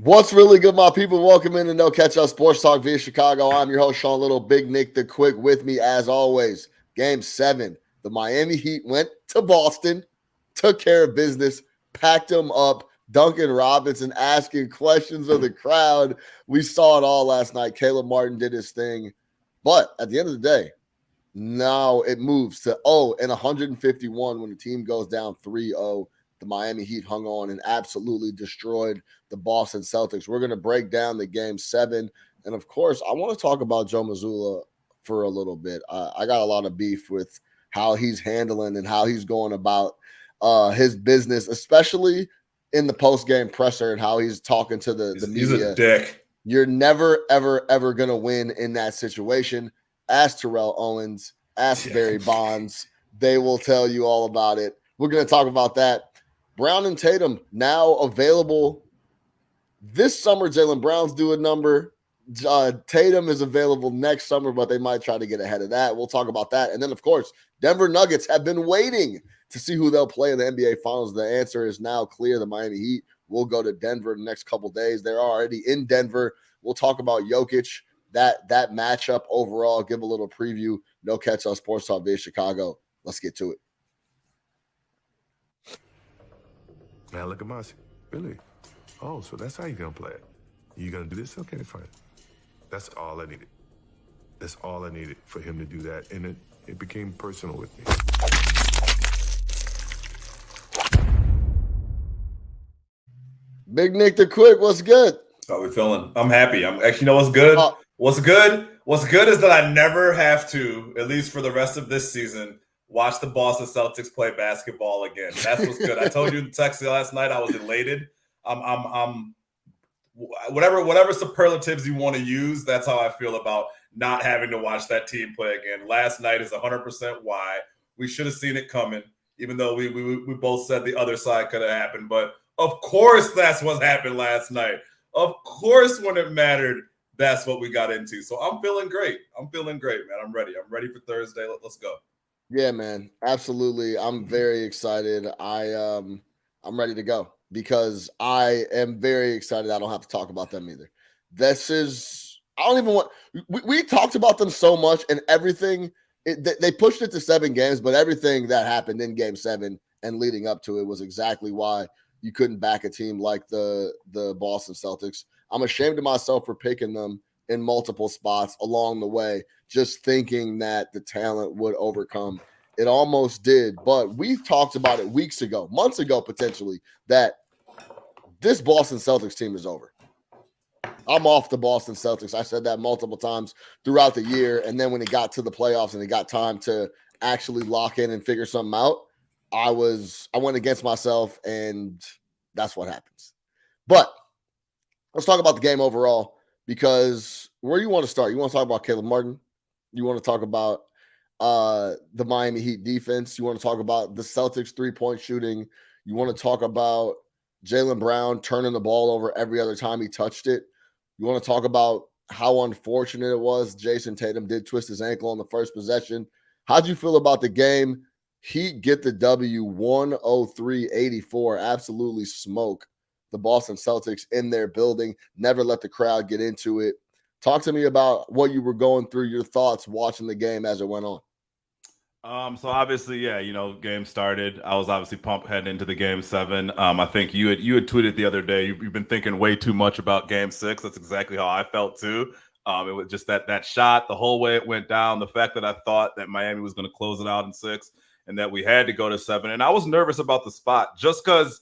What's really good, my people? Welcome in to No Catch Up Sports Talk via Chicago. I'm your host, Sean Little, Big Nick the Quick. With me, as always, Game 7. The Miami Heat went to Boston, took care of business, packed them up. Duncan Robinson asking questions of the crowd. We saw it all last night. Caleb Martin did his thing. But at the end of the day, now it moves to 151 when the team goes down 3-0. The Miami Heat hung on and absolutely destroyed the Boston Celtics. We're going to break down the game 7. And of course, I want to talk about Joe Mazzulla for a little bit. I got a lot of beef with how he's handling and how he's going about his business, especially in the post-game presser and how he's talking to the media. He's a dick. You're never, ever, ever going to win in that situation. Ask Terrell Owens, ask Barry Bonds. They will tell you all about it. We're going to talk about that. Brown and Tatum now available this summer. Jaylen Brown's due a number. Tatum is available next summer, but they might try to get ahead of that. We'll talk about that. And then, of course, Denver Nuggets have been waiting to see who they'll play in the NBA Finals. The answer is now clear. The Miami Heat will go to Denver the next couple days. They're already in Denver. We'll talk about Jokic, that matchup overall, give a little preview. No Catch Up Sports Talk via Chicago. Let's get to it. Now look at Mossy. Really? Oh, so that's how you're going to play it. You going to do this? Okay, fine. That's all I needed. That's all I needed for him to do that. And it became personal with me. Big Nick the Quick, what's good? How we feeling? I'm happy. I'm actually, you know what's good? What's good? What's good is that I never have to, at least for the rest of this season, watch the Boston Celtics play basketball again. That's what's good. I told you in text last night I was elated. I'm whatever superlatives you want to use, that's how I feel about not having to watch that team play again. Last night is 100% why. We should have seen it coming, even though we both said the other side could have happened. But of course that's what happened last night. Of course when it mattered, that's what we got into. So I'm feeling great. I'm feeling great, man. I'm ready. I'm ready for Thursday. Let's go. Yeah, man. Absolutely. I'm very excited. I'm ready to go because I am very excited. I don't have to talk about them either. I don't even want, we talked about them so much and everything. They pushed it to 7 games, but everything that happened in game 7 and leading up to it was exactly why you couldn't back a team like the Boston Celtics. I'm ashamed of myself for picking them in multiple spots along the way, just thinking that the talent would overcome. It almost did, but we talked about it weeks ago, months ago, potentially, that this Boston Celtics team is over. I'm off the Boston Celtics. I said that multiple times throughout the year, and then when it got to the playoffs and it got time to actually lock in and figure something out, I went against myself, and that's what happens. But let's talk about the game overall, because where do you want to start? You want to talk about Caleb Martin? You want to talk about the Miami Heat defense? You want to talk about the Celtics 3-point shooting? You want to talk about Jaylen Brown turning the ball over every other time he touched it? You want to talk about how unfortunate it was Jason Tatum did twist his ankle on the first possession? How'd you feel about the game? Heat get the W 103-84. Absolutely smoke the Boston Celtics in their building. Never let the crowd get into it. Talk to me about what you were going through, your thoughts watching the game as it went on. So obviously, yeah, game started. I was obviously pumped heading into the game 7. I think you had tweeted the other day, you've been thinking way too much about game 6. That's exactly how I felt too. It was just that shot, the whole way it went down, the fact that I thought that Miami was going to close it out in 6 and that we had to go to 7. And I was nervous about the spot just because,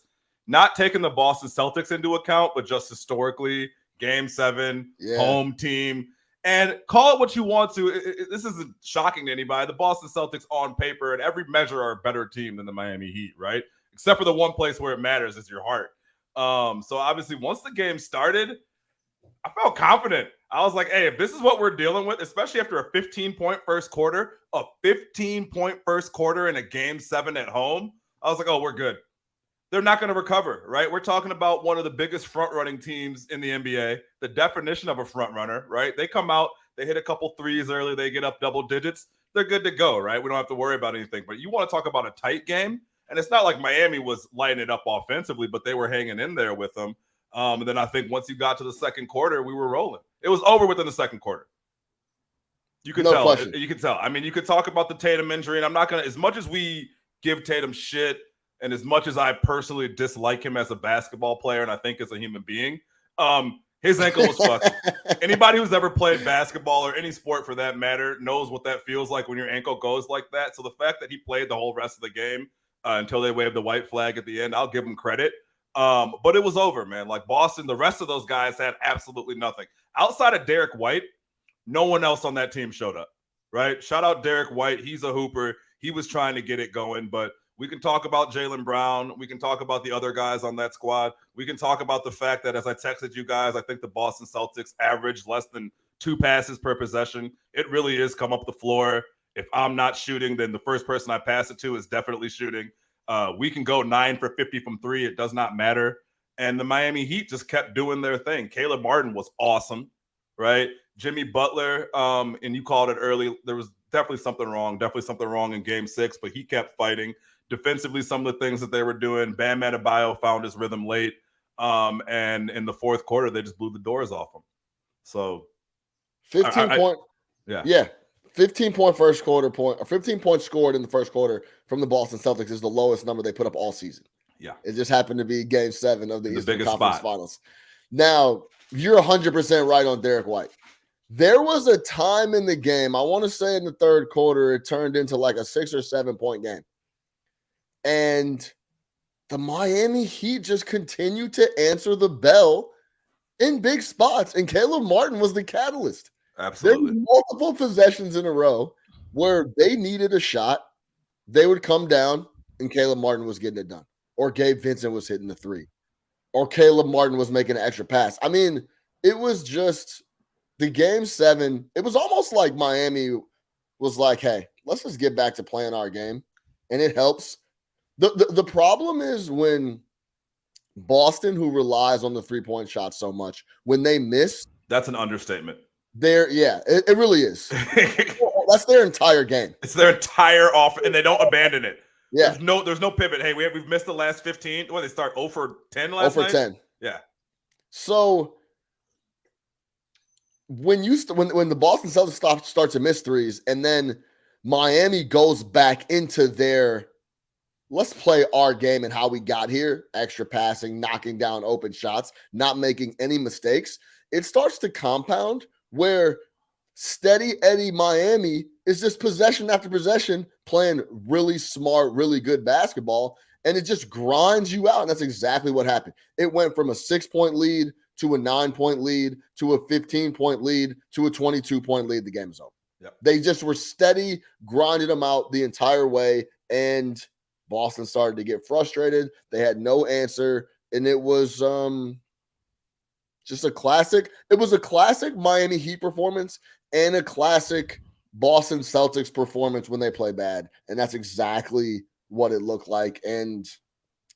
not taking the Boston Celtics into account, but just historically, game 7, home team. And call it what you want to. This isn't shocking to anybody. The Boston Celtics on paper and every measure are a better team than the Miami Heat, right? Except for the one place where it matters is your heart. So obviously once the game started, I felt confident. I was like, hey, if this is what we're dealing with, especially after a 15-point first quarter in a game 7 at home, I was like, oh, we're good. They're not going to recover, right? We're talking about one of the biggest front-running teams in the NBA, the definition of a front-runner, right? They come out, they hit a couple threes early, they get up double digits, they're good to go, right? We don't have to worry about anything. But you want to talk about a tight game, and it's not like Miami was lighting it up offensively, but they were hanging in there with them. And then I think once you got to the second quarter, we were rolling. It was over within the second quarter. You could tell. Question. You could tell. I mean, you could talk about the Tatum injury, and I'm not going to, as much as we give Tatum shit, and as much as I personally dislike him as a basketball player, and I think as a human being, his ankle was fucked. Anybody who's ever played basketball or any sport for that matter knows what that feels like when your ankle goes like that. So the fact that he played the whole rest of the game until they waved the white flag at the end, I'll give him credit. But it was over, man. Like Boston, the rest of those guys had absolutely nothing. Outside of Derek White, no one else on that team showed up, right? Shout out Derek White. He's a hooper. He was trying to get it going, but we can talk about Jaylen Brown. We can talk about the other guys on that squad. We can talk about the fact that, as I texted you guys, I think the Boston Celtics average less than 2 passes per possession. It really is come up the floor. If I'm not shooting, then the first person I pass it to is definitely shooting. We can go 9 for 50 from 3. It does not matter. And the Miami Heat just kept doing their thing. Caleb Martin was awesome, right? Jimmy Butler, and you called it early. There was definitely something wrong in game 6, but he kept fighting. Defensively, some of the things that they were doing, Bam Adebayo found his rhythm late. And in the fourth quarter, they just blew the doors off him. So 15 point. Yeah. 15 point first quarter point, or 15 points scored in the first quarter from the Boston Celtics is the lowest number they put up all season. Yeah. It just happened to be game 7 of the Eastern Conference Finals. Now, you're 100% right on Derek White. There was a time in the game, I want to say in the third quarter, it turned into like a 6 or 7 point game. And the Miami Heat just continued to answer the bell in big spots. And Caleb Martin was the catalyst. Absolutely. There were multiple possessions in a row where they needed a shot. They would come down and Caleb Martin was getting it done. Or Gabe Vincent was hitting the 3. Or Caleb Martin was making an extra pass. I mean, it was just the game 7. It was almost like Miami was like, hey, let's just get back to playing our game. And it helps. The problem is when Boston, who relies on the 3-point shot so much, when they miss. That's an understatement. It really is. That's their entire game. It's their entire offense, and they don't abandon it. Yeah. There's no pivot. Hey, we've missed the last 15. When they start 0 for 10 last night? 0 for 10. Yeah. So when the Boston Celtics start to miss threes, and then Miami goes back into their let's play our game and how we got here, extra passing, knocking down open shots, not making any mistakes, it starts to compound where steady Eddie Miami is just possession after possession playing really smart, really good basketball, and it just grinds you out. And that's exactly what happened. It went from a 6-point lead to a 9-point lead to a 15-point lead to a 22-point lead. The game is over. Yep. They just were steady, grinding them out the entire way, and Boston started to get frustrated. They had no answer, and it was just a classic. It was a classic Miami Heat performance and a classic Boston Celtics performance when they play bad, and that's exactly what it looked like. And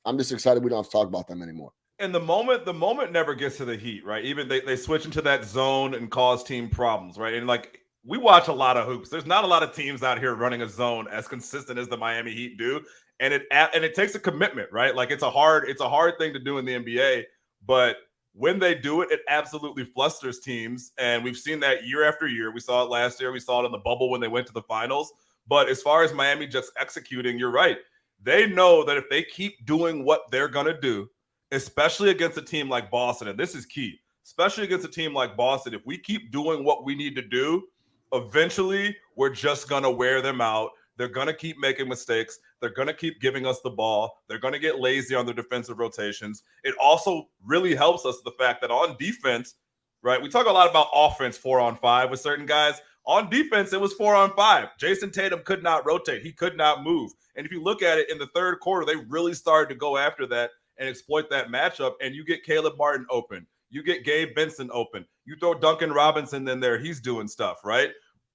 I'm just excited we don't have to talk about them anymore. And the moment never gets to the Heat, right? Even they switch into that zone and cause team problems, right? And like we watch a lot of hoops. There's not a lot of teams out here running a zone as consistent as the Miami Heat do. And it takes a commitment, right? Like it's a hard thing to do in the NBA, but when they do it, it absolutely flusters teams. And we've seen that year after year. We saw it last year. We saw it in the bubble when they went to the finals. But as far as Miami just executing, you're right. They know that if they keep doing what they're going to do, especially against a team like Boston, and this is key, especially against a team like Boston, if we keep doing what we need to do, eventually we're just going to wear them out. They're going to keep making mistakes. They're going to keep giving us the ball. They're going to get lazy on their defensive rotations. It also really helps us the fact that on defense, right, we talk a lot about offense 4-on-5 with certain guys. On defense, it was 4-on-5. Jason Tatum could not rotate. He could not move. And if you look at it in the third quarter, they really started to go after that and exploit that matchup. And you get Caleb Martin open. You get Gabe Vincent open. You throw Duncan Robinson in there. He's doing stuff, right?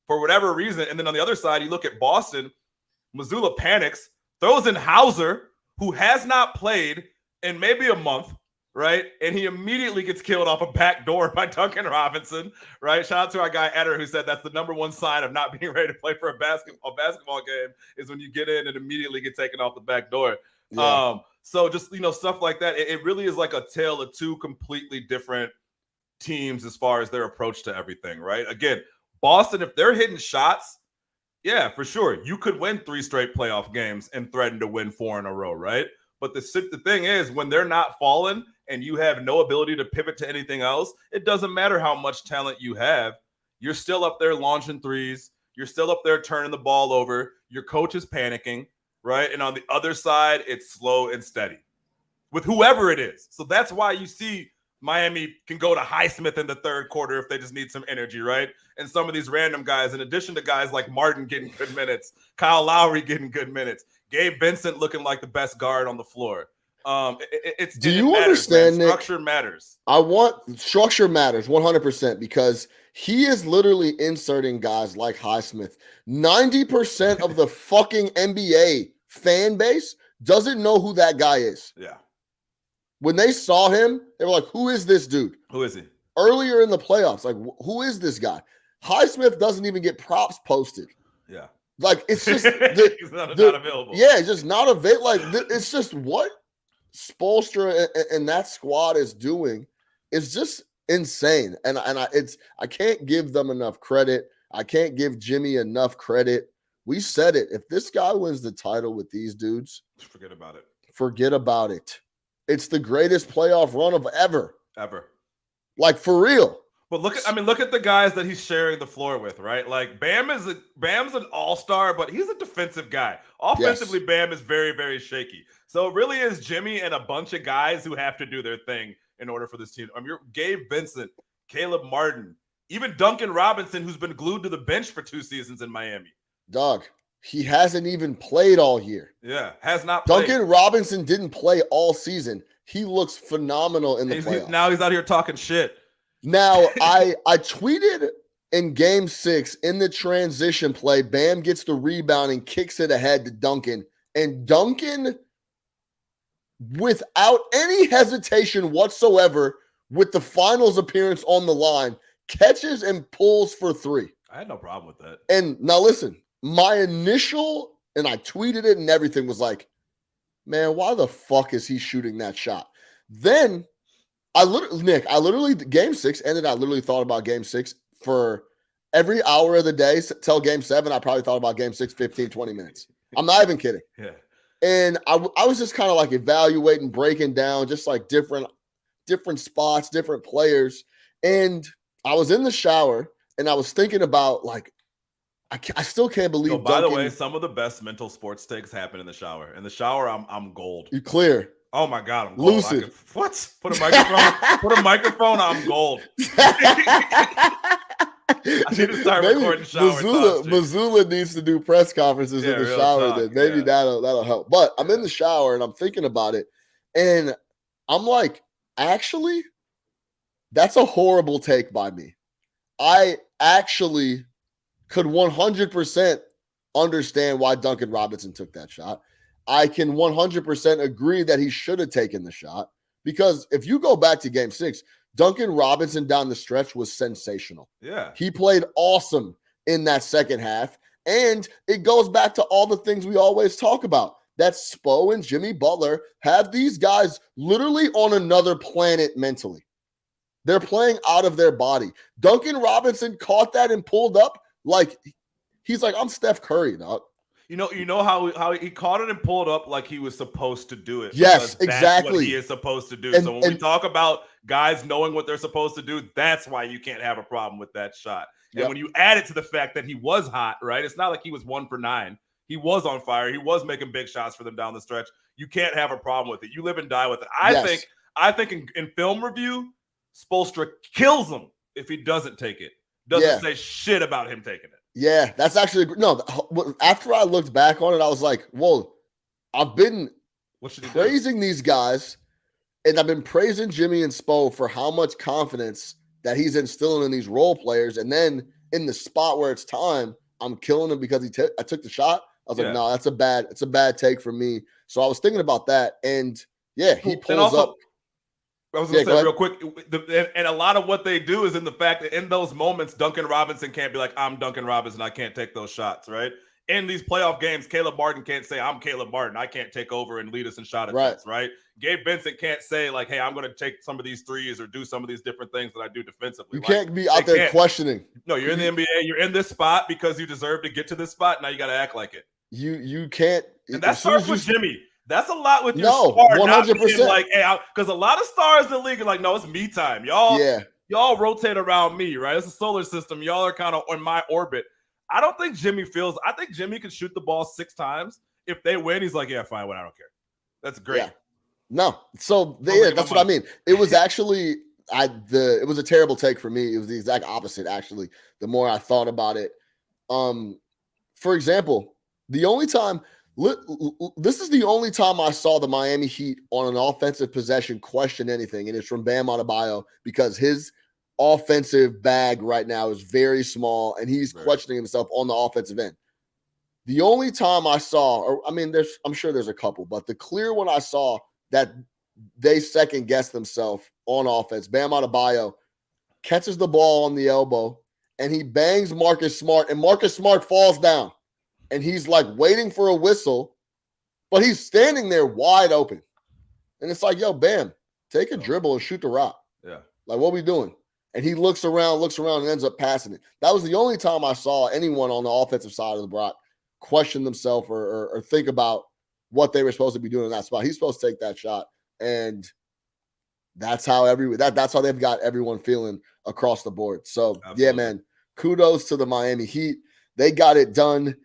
For whatever reason. And then on the other side, you look at Boston. Mazzulla panics, throws in Hauser, who has not played in maybe a month, right? And he immediately gets killed off a backdoor by Duncan Robinson, right? Shout out to our guy Eder, who said that's the number one sign of not being ready to play for a basketball game is when you get in and immediately get taken off the back door. Yeah. So just, stuff like that. It really is like a tale of two completely different teams as far as their approach to everything, right? Again, Boston, if they're hitting shots, yeah, for sure, you could win 3 straight playoff games and threaten to win 4 in a row, right? But the thing is, when they're not falling and you have no ability to pivot to anything else, it doesn't matter how much talent you have. You're still up there launching threes. You're still up there turning the ball over. Your coach is panicking, right? And on the other side, it's slow and steady with whoever it is. So that's why you see Miami can go to Highsmith in the third quarter if they just need some energy, right? And some of these random guys, in addition to guys like Martin getting good minutes, Kyle Lowry getting good minutes, Gabe Vincent looking like the best guard on the floor. Do you understand, Nick? Structure matters. Structure matters 100% because he is literally inserting guys like Highsmith. 90% of the fucking NBA fan base doesn't know who that guy is. Yeah. When they saw him, they were like, who is this dude? Who is he? Earlier in the playoffs, like, who is this guy? Highsmith doesn't even get props posted. Yeah. Like, it's just he's not available. Yeah, it's just not available. Like, it's just what Spoelstra and that squad is doing is just insane. And I can't give them enough credit. I can't give Jimmy enough credit. We said it. If this guy wins the title with these dudes, forget about it. Forget about it. It's the greatest playoff run of ever. Like, for real. But look at the guys that he's sharing the floor with, right? Like Bam's an all-star, but he's a defensive guy. Offensively, yes. Bam is very, very shaky. So it really is Jimmy and a bunch of guys who have to do their thing in order for this team. Gabe Vincent, Caleb Martin, even Duncan Robinson, who's been glued to the bench for 2 seasons in Miami. Dog, he hasn't even played all year. Yeah, has not played. Duncan Robinson didn't play all season. He looks phenomenal in the playoffs. Now he's out here talking shit. Now, I tweeted in game 6 in the transition play, Bam gets the rebound and kicks it ahead to Duncan. And Duncan, without any hesitation whatsoever, with the finals appearance on the line, catches and pulls for 3. I had no problem with that. And now listen, my initial, and I tweeted it and everything, was like, man, why the fuck is he shooting that shot? Then game 6 ended. I literally thought about game 6 for every hour of the day till game 7. I probably thought about game 6, 15, 20 minutes. I'm not even kidding. Yeah. And I was just kind of like evaluating, breaking down just like different spots, different players. And I was in the shower and I was thinking about like, I still can't believe. By the way, some of the best mental sports takes happen in the shower. In the shower, I'm gold. You clear. Oh my God, I'm gold. Lucid. What? Put a microphone on, I'm gold. I need to start recording shower. Mazzulla needs to do press conferences in the shower. Then maybe that'll help. But I'm in the shower and I'm thinking about it, and I'm like, actually, that's a horrible take by me. I actually could 100% understand why Duncan Robinson took that shot. I can 100% agree that he should have taken the shot, because if you go back to game 6, Duncan Robinson down the stretch was sensational. Yeah. He played awesome in that second half. And it goes back to all the things we always talk about, that Spo and Jimmy Butler have these guys literally on another planet mentally. They're playing out of their body. Duncan Robinson caught that and pulled up like he's like, I'm Steph Curry, dog. You know how he caught it and pulled up like he was supposed to do it. Yes, exactly. That's what he is supposed to do. So when we talk about guys knowing what they're supposed to do, that's why you can't have a problem with that shot. And when you add it to the fact that he was hot, right? It's not like he was 1 for 9. He was on fire. He was making big shots for them down the stretch. You can't have a problem with it. You live and die with it. I think in film review, Spoelstra kills him if he doesn't take it. Doesn't say shit about him taking it. Yeah, that's actually no. After I looked back on it, I was like, "Whoa, I've been praising these guys, and I've been praising Jimmy and Spo for how much confidence that he's instilling in these role players. And then in the spot where it's time, I'm killing him because I took the shot. I was like, no, it's a bad take for me. So I was thinking about that, and he pulls up. I was going to say real quick, and a lot of what they do is in the fact that in those moments, Duncan Robinson can't be like, I'm Duncan Robinson, I can't take those shots, right? in these playoff games, Caleb Martin can't say, I'm Caleb Martin. I can't take over and lead us in shot attempts, right? Gabe Vincent can't say, like, hey, I'm going to take some of these threes or do some of these different things that I do defensively. You can't be out there questioning. No, you're in the NBA. You're in this spot because you dedeserve to get to this spot. Now you got to act like it. You can't. And that starts with Jimmy. That's a lot with your star. 100%. Like, hey, because a lot of stars in the league are like, no, it's me time. Y'all rotate around me, right? It's a solar system. Y'all are kind of in my orbit. I don't think Jimmy feels. I think Jimmy could shoot the ball 6 times. If they win, he's like, yeah, fine, I don't care. That's great. Yeah. No, so that's what I mean. It was actually it was a terrible take for me. It was the exact opposite, actually. The more I thought about it, for example, the only time this is the only time I saw the Miami Heat on an offensive possession question anything, and it's from Bam Adebayo because his offensive bag right now is very small, and he's questioning himself on the offensive end. The only time I saw, I'm sure there's a couple, but the clear one I saw that they second guess themselves on offense, Bam Adebayo catches the ball on the elbow, and he bangs Marcus Smart, and Marcus Smart falls down, and he's like waiting for a whistle, but he's standing there wide open, and it's like, yo, Bam, take a dribble and shoot the rock. Yeah, like what are we doing? And he looks around, and ends up passing it. That was the only time I saw anyone on the offensive side of the block question themselves or think about what they were supposed to be doing in that spot. He's supposed to take that shot, and that's how that's how they've got everyone feeling across the board. So absolutely. Yeah, man, kudos to the Miami Heat. They got it done,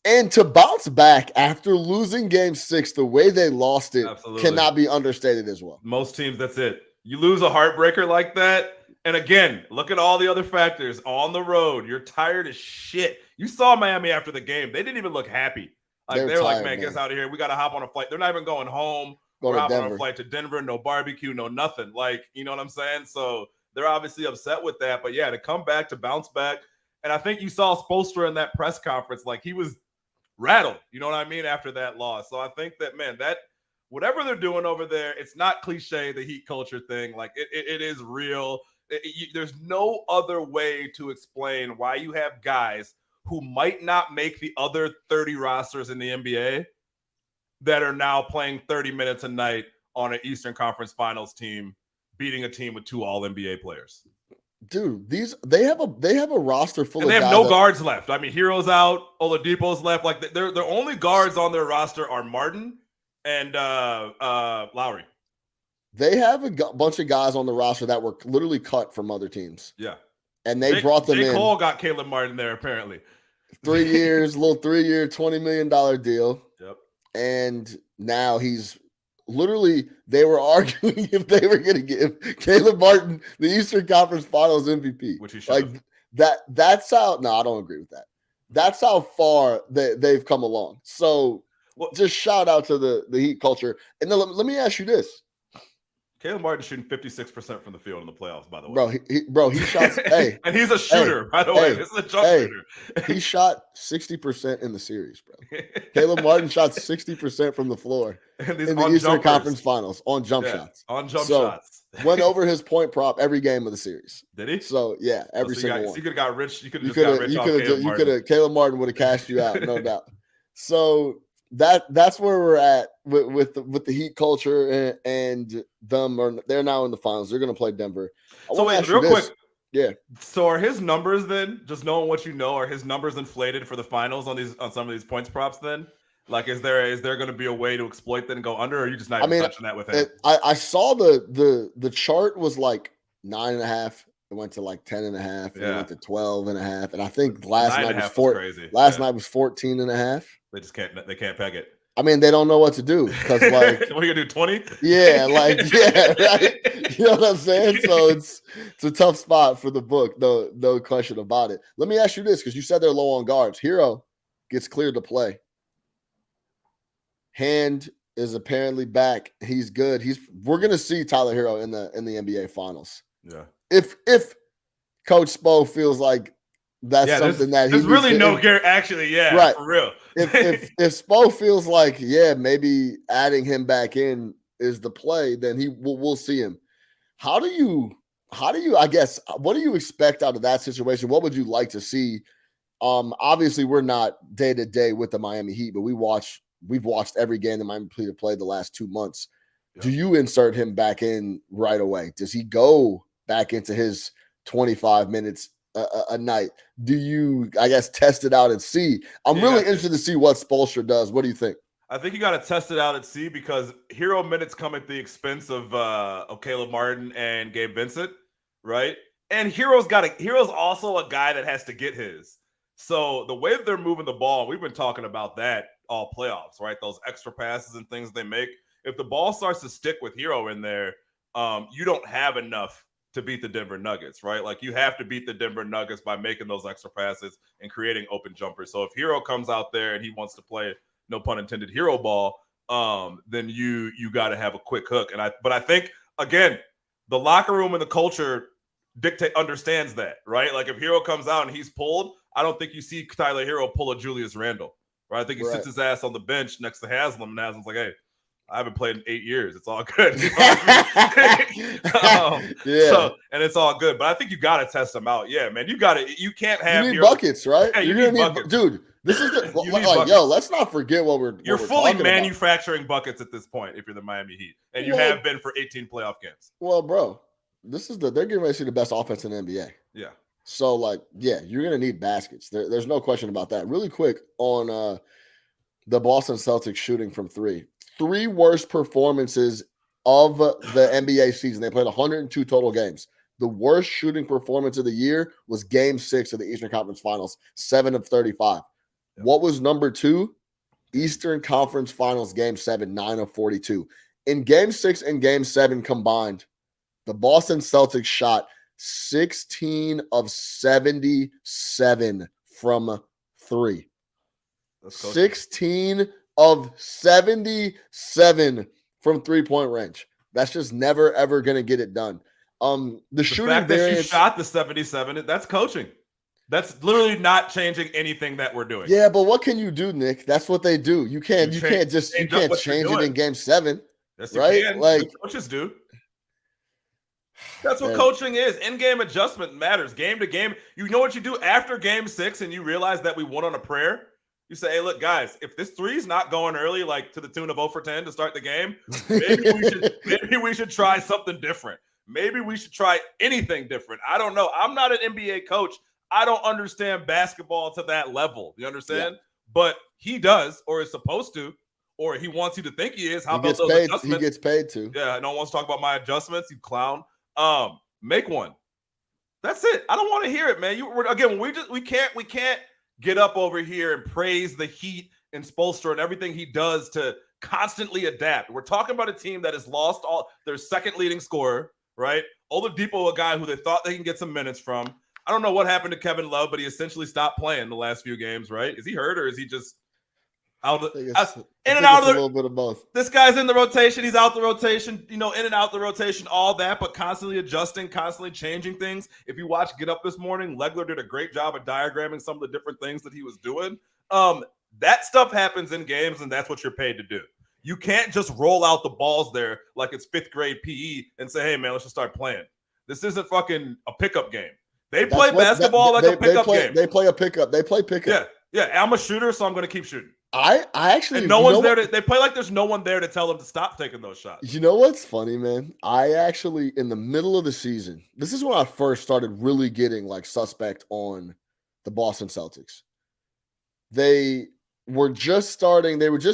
and to bounce back after losing Game 6 the way they lost it cannot be understated as well. Most teams, that's it. You lose a heartbreaker like that. And again, look at all the other factors on the road. You're tired as shit. You saw Miami after the game. They didn't even look happy. Like they were like, man, get us out of here. We got to hop on a flight. They're not even going home. We're hopping on a flight to Denver. No barbecue, no nothing. Like, you know what I'm saying? So they're obviously upset with that. But yeah, to come back, to bounce back. And I think you saw Spoelstra in that press conference. Like he was rattled, you know what I mean, after that loss. So I think that, man, that whatever they're doing over there, it's not cliche, the Heat culture thing. Like it is real. There's no other way to explain why you have guys who might not make the other 30 rosters in the NBA that are now playing 30 minutes a night on an Eastern Conference Finals team, beating a team with 2 All-NBA players. Dude, they have a roster full of guys. They have no guards left. I mean, Hero's out, Oladipo's left. Like their only guards on their roster are Martin and Lowry. They have a bunch of guys on the roster that were literally cut from other teams. Yeah. And they brought them in. J. Cole got Caleb Martin there, apparently. 3 years, little 3-year, $20 million deal. Yep. And now he's literally, they were arguing if they were going to give Caleb Martin the Eastern Conference Finals MVP. Which he should have. That's how, no, I don't agree with that. That's how far they've come along. So just shout out to the Heat culture. And then let me ask you this. Caleb Martin shooting 56% from the field in the playoffs, by the way. He shot. Hey, and he's a shooter, by the way. This is a jump shooter. He shot 60% in the series, bro. Caleb Martin shot 60% from the floor in the Eastern Conference Finals on jump shots. On jump shots. Went over his point prop every game of the series. Did he? So yeah, every single one. So you could have got rich. You could have got rich off Caleb Martin. Caleb Martin would have cashed you out, no doubt. So that's where we're at with the Heat culture and them. They're now in the finals. They're going to play Denver. So wait, real quick. Yeah. So are his numbers then, just knowing what you know, are his numbers inflated for the finals on some of these points props then? Like, is there going to be a way to exploit that and go under, or are you just not even touching that with him? I saw the chart was like 9.5. It went to like 10.5. It went to 12.5. And I think last night was 14.5. They can't peg it. I mean, they don't know what to do because, like, what are you gonna do? 20? Yeah, right. You know what I'm saying? So it's a tough spot for the book, no question about it. Let me ask you this, because you said they're low on guards. Hero gets cleared to play. Hand is apparently back. He's good. We're gonna see Tyler Hero in the NBA Finals. Yeah. If Coach Spo feels like that's something that there's really no care. Actually, right, for real. if Spo feels like maybe adding him back in is the play, then we'll see him. How do you I guess what do you expect out of that situation? What would you like to see Obviously we're not day to day with the Miami Heat, but we've watched every game that Miami Heat have played the last 2 months. Yeah. Do you insert him back in right away? Does he go back into his 25 minutes a night? Do you, I guess, test it out and see? I'm really interested to see what Spoelstra does. What do you think? I think you got to test it out and see, because hero minutes come at the expense of Caleb Martin and Gabe Vincent, right? And Hero's also a guy that has to get his. So the way that they're moving the ball, we've been talking about that all playoffs, right? Those extra passes and things they make. If the ball starts to stick with Hero in there, you don't have enough to beat the Denver Nuggets, right? Like, you have to beat the Denver Nuggets by making those extra passes and creating open jumpers. So if Hero comes out there and he wants to play, no pun intended, hero ball, then you got to have a quick hook. But I think, again, the locker room and the culture understands that, right? Like, if Hero comes out and he's pulled, I don't think you see Tyler Hero pull a Julius Randle, right? I think he sits his ass on the bench next to Haslam, and Haslam's like, hey, I haven't played in 8 years. It's all good. You know So, and it's all good. But I think you got to test them out. Yeah, man. You can't have. You need buckets, right? Yeah, you're going to need, dude. This is let's not forget what we're. You're fully manufacturing buckets at this point if you're the Miami Heat, and you have been for 18 playoff games. Well, bro, they're getting ready to see the best offense in the NBA. Yeah. So, you're going to need baskets. There's no question about that. Really quick on the Boston Celtics shooting from three. 3 worst performances of the NBA season. They played 102 total games. The worst shooting performance of the year was Game 6 of the Eastern Conference Finals, 7 of 35. Yep. What was number 2? Eastern Conference Finals, Game 7, 9 of 42. In Game 6 and Game 7 combined, the Boston Celtics shot 16 of 77 from 3. 16 of 77 from 3-point range. That's just never, ever going to get it done. The shooting fact that you shot the 77, that's coaching. That's literally not changing anything that we're doing. Yeah, but what can you do, Nick? That's what they do. You can't change it in Game 7. Yes, right? Can. Like, coaches do. That's what coaching is. In-game adjustment matters. Game to game. You know what you do after Game 6 and you realize that we won on a prayer? You say, hey, look, guys, if this 3's not going early, like to the tune of 0 for 10 to start the game, maybe we should try something different. Maybe we should try anything different. I don't know. I'm not an NBA coach. I don't understand basketball to that level. You understand? Yeah. But he does, or is supposed to, or he wants you to think he is. How about those adjustments? He gets paid to. Yeah, no one wants to talk about my adjustments, you clown. Make one. That's it. I don't want to hear it, man. We can't get up over here and praise the Heat and Spoelstra and everything he does to constantly adapt. We're talking about a team that has lost all their second leading scorer, right? Oladipo, a guy who they thought they can get some minutes from. I don't know what happened to Kevin Love, but he essentially stopped playing the last few games, right? Is he hurt or is he just out of in and out of the, a little bit of both? This guy's in the rotation, he's out the rotation, in and out the rotation, all that, but constantly adjusting, constantly changing things. If you watch Get Up this morning, Legler did a great job of diagramming some of the different things that he was doing. That stuff happens in games, and that's what you're paid to do. You can't just roll out the balls there like it's 5th grade PE and say, hey, man, let's just start playing. This isn't fucking a pickup game. They play basketball like a pickup game. They play a pickup. They play pickup. Yeah. I'm a shooter, so I'm going to keep shooting. I actually, and no one's there. They play like there's no one there to tell them to stop taking those shots. You know what's funny, man? I actually, in the middle of the season, this is when I first started really getting suspect on the Boston Celtics. They were just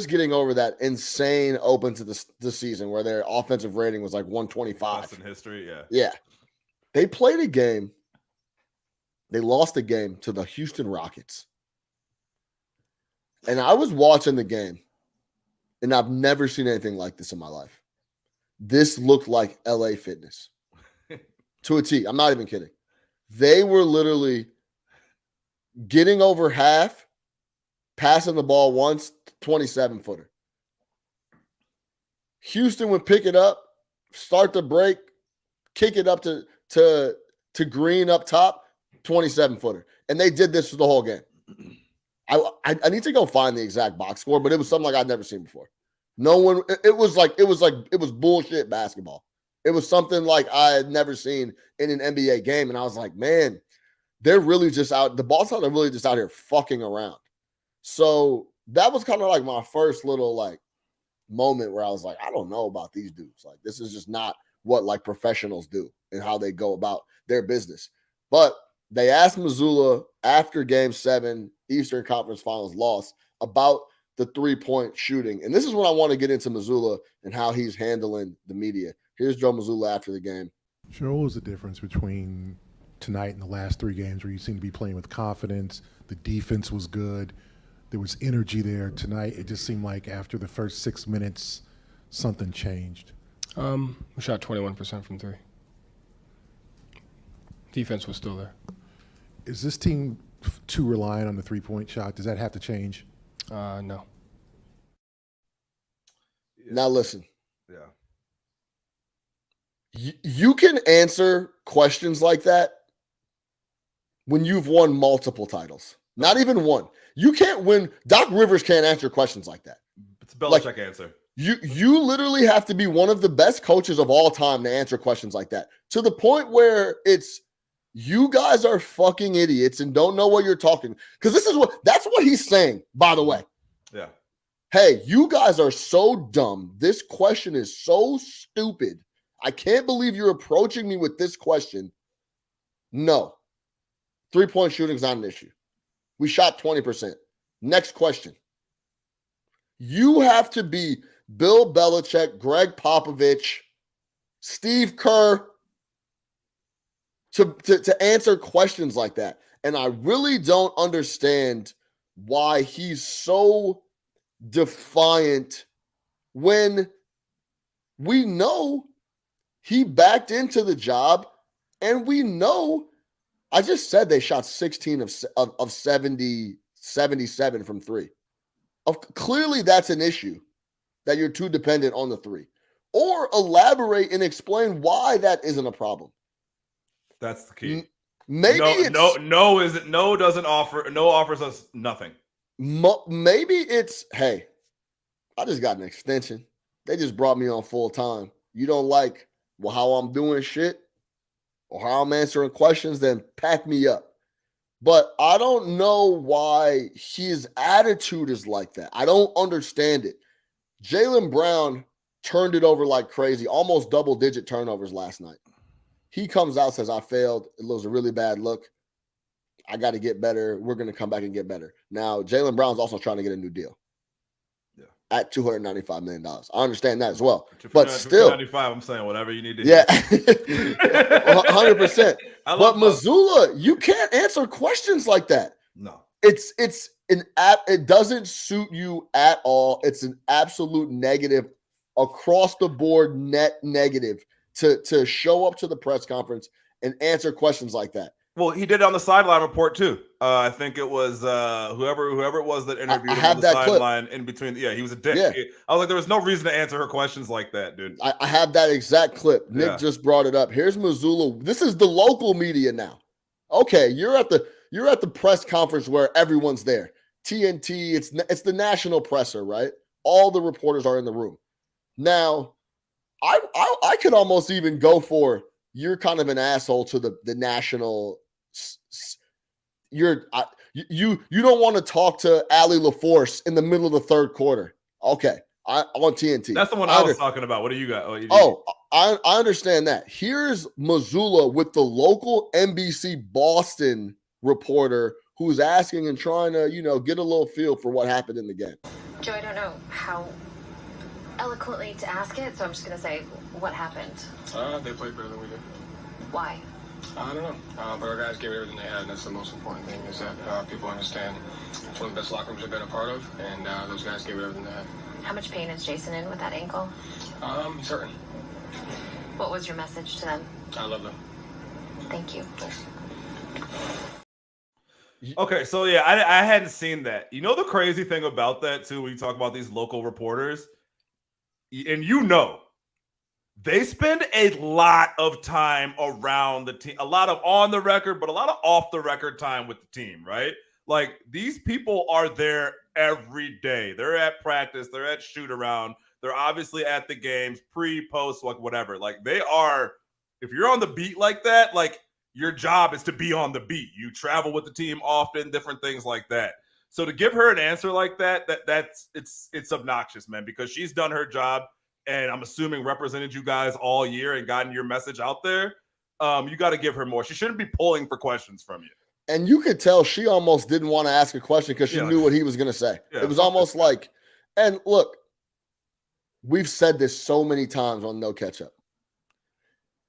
getting over that insane open to the season where their offensive rating was 125. Best in history, yeah. Yeah. They played a game. They lost a game to the Houston Rockets. And I was watching the game, and I've never seen anything like this in my life. This looked like LA Fitness to a T. I'm not even kidding. They were literally getting over half, passing the ball once, 27-footer. Houston would pick it up, start the break, kick it up to Green up top, 27-footer. And they did this for the whole game. I need to go find the exact box score, but it was something I'd never seen before. No one, it was bullshit basketball. It was something I had never seen in an NBA game. And I was like, man, they're really just out. The Boston are really just out here fucking around. So that was kind of like my first little like moment where I was like, I don't know about these dudes. Like, this is just not what like professionals do and how they go about their business. But they asked Mazzulla after Game 7, Eastern Conference Finals loss, about the 3-point shooting. And this is when I want to get into Mazzulla and how he's handling the media. Here's Joe Mazzulla after the game. Sure, what was the difference between tonight and the last 3 games where you seem to be playing with confidence? The defense was good. There was energy there. Tonight, it just seemed like after the first 6 minutes, something changed. We shot 21% from 3. Defense was still there. Is this team too reliant on the 3-point shot? Does that have to change? No. Now listen. Yeah. You can answer questions like that when you've won multiple titles. Not even one. You can't win. Doc Rivers can't answer questions like that. It's a Belichick answer. You literally have to be one of the best coaches of all time to answer questions like that. To the point where it's, you guys are fucking idiots and don't know what you're talking. Because that's what he's saying, by the way. Yeah. Hey, you guys are so dumb. This question is so stupid. I can't believe you're approaching me with this question. No. 3-point shooting is not an issue. We shot 20%. Next question. You have to be Bill Belichick, Greg Popovich, Steve Kerr to answer questions like that. And I really don't understand why he's so defiant when we know he backed into the job, and we know, I just said they shot 16 of 77 from 3. Clearly that's an issue, that you're too dependent on the 3. Or elaborate and explain why that isn't a problem. That's the key. Maybe no offers us nothing. Maybe it's, hey, I just got an extension. They just brought me on full time. You don't like how I'm doing shit or how I'm answering questions, then pack me up. But I don't know why his attitude is like that. I don't understand it. Jaylen Brown turned it over like crazy, almost double-digit turnovers last night. He comes out, says, I failed. It was a really bad look. I got to get better. We're going to come back and get better. Now, Jaylen Brown's also trying to get a new deal. Yeah. At $295 million. I understand that as well. But still. $295, I'm saying whatever you need to hear. Yeah. 100%. But Mazzulla, you can't answer questions like that. No. It doesn't suit you at all. It's an absolute negative, across the board net negative to show up to the press conference and answer questions like that. Well, he did it on the sideline report too. I think it was whoever it was that interviewed him on the sideline in between. Yeah, he was a dick. Yeah. I was like, there was no reason to answer her questions like that, dude. I have that exact clip. Nick just brought it up. Here's Mazzulla. This is the local media now. Okay, you're at the press conference where everyone's there. TNT, it's the national presser, right? All the reporters are in the room. Now, I could almost even go for, you're kind of an asshole to the national. You don't want to talk to Allie LaForce in the middle of the third quarter. Okay, on TNT. That's the one I was talking about. What do you got? I understand that. Here's Mazzulla with the local NBC Boston reporter who's asking and trying to, get a little feel for what happened in the game. Joe, I don't know how eloquently to ask it, so I'm just going to say, what happened? They played better than we did. Why? I don't know. But our guys gave everything they had, and that's the most important thing, is that people understand it's one of the best locker rooms I've been a part of, and those guys gave everything they had. How much pain is Jason in with that ankle? He's hurting. What was your message to them? I love them. Thank you. Thanks. Okay, so yeah, I hadn't seen that. You know the crazy thing about that too, when you talk about these local reporters, and they spend a lot of time around the team, a lot of on the record, but a lot of off the record time with the team, right? Like, these people are there every day. They're at practice, they're at shoot around, they're obviously at the games, pre, post, like whatever. Like, they are, if you're on the beat like that, like, Your job is to be on the beat. You travel with the team often, different things like that. So to give her an answer like it's obnoxious, man, because she's done her job and I'm assuming represented you guys all year and gotten your message out there. You got to give her more. She shouldn't be pulling for questions from you. And you could tell she almost didn't want to ask a question because she knew what he was going to say. It was almost like, and look, we've said this so many times on No Catch Up.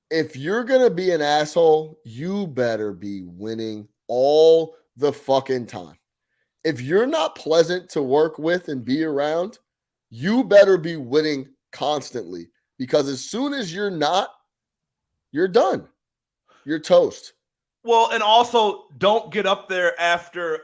If you're going to be an asshole, you better be winning all the fucking time. If you're not pleasant to work with and be around, you better be winning constantly, because as soon as you're not, you're done. You're toast. Well, and also don't get up there after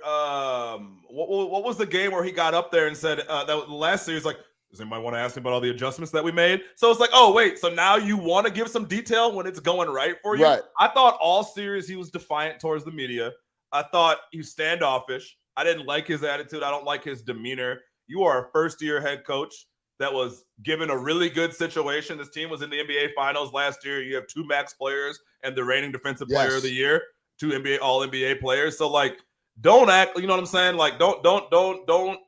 what was the game where he got up there and said that was the last series, like, does anybody want to ask me about all the adjustments that we made? So it's like, oh, wait, so now you want to give some detail when it's going right for you? Right. I thought all series he was defiant towards the media. I thought he was standoffish. I didn't like his attitude. I don't like his demeanor. You are a first-year head coach that was given a really good situation. This team was in the NBA Finals last year. You have 2 max players and the reigning defensive player of the year, 2 all-NBA players. So, like, don't act, you know what I'm saying? Like, don't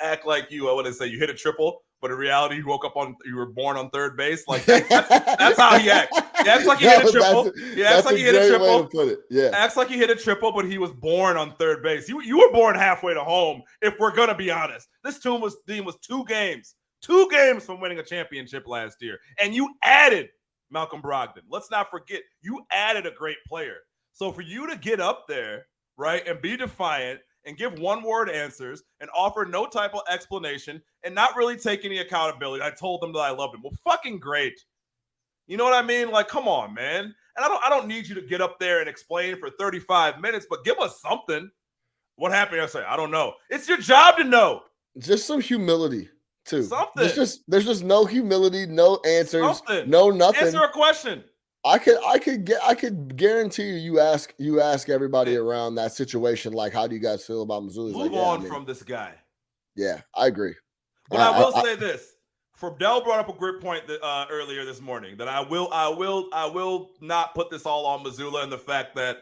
act like you hit a triple, but in reality, you were born on third base. Like, that's how he acts. He acts like he hit a triple. He acts like he hit a triple. Acts like he hit a triple, but he was born on third base. You were born halfway to home, if we're going to be honest. This team was 2 games from winning a championship last year. And you added Malcolm Brogdon. Let's not forget, you added a great player. So for you to get up there, right, and be defiant and give one-word answers and offer no type of explanation and not really take any accountability. I told them that I loved him. Well, fucking great. You know what I mean? Like, come on, man. And I don't need you to get up there and explain for 35 minutes, but give us something. What happened yesterday? I don't know. It's your job to know. Just some humility, too. Something. There's just no humility, no answers, something. No nothing. Answer a question. I could guarantee you ask everybody around that situation, like, how do you guys feel about Mazzulla? Move on from this guy. Yeah, I agree. But I will say this. Dell brought up a great point earlier this morning that I will not put this all on Mazzulla and the fact that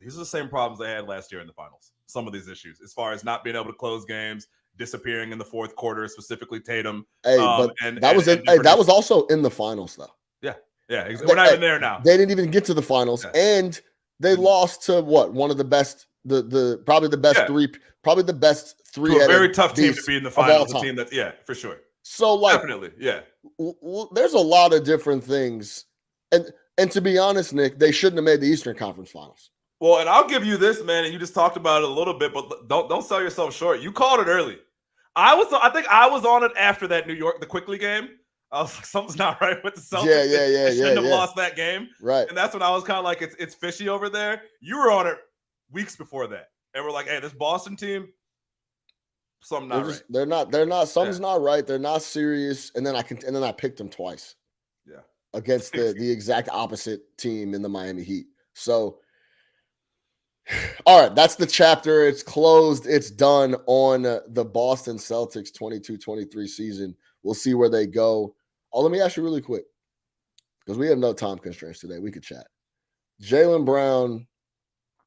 these are the same problems they had last year in the finals. Some of these issues, as far as not being able to close games, disappearing in the fourth quarter, specifically Tatum. That was also in the finals, though. Yeah, we're not even there now. They didn't even get to the finals, and they lost to one of the best, probably the best three. To a very tough team to be in the finals. A team for sure. So, like, definitely, there's a lot of different things, and to be honest, Nick, they shouldn't have made the Eastern Conference Finals. Well, and I'll give you this, man, and you just talked about it a little bit, but don't sell yourself short. You called it early. I think I was on it after that the Quickly game. I was like, something's not right with the Celtics. They shouldn't have lost that game. Right. And that's when I was kind of like, it's fishy over there. You were on it weeks before that. And we're like, hey, this Boston team, something not right. They're not, something's not right. They're not serious. And then I picked them twice. Yeah. Against the exact opposite team in the Miami Heat. So, all right, that's the chapter. It's closed. It's done on the Boston Celtics 22-23 season. We'll see where they go. Oh, let me ask you really quick, because we have no time constraints today. We could chat. Jaylen Brown,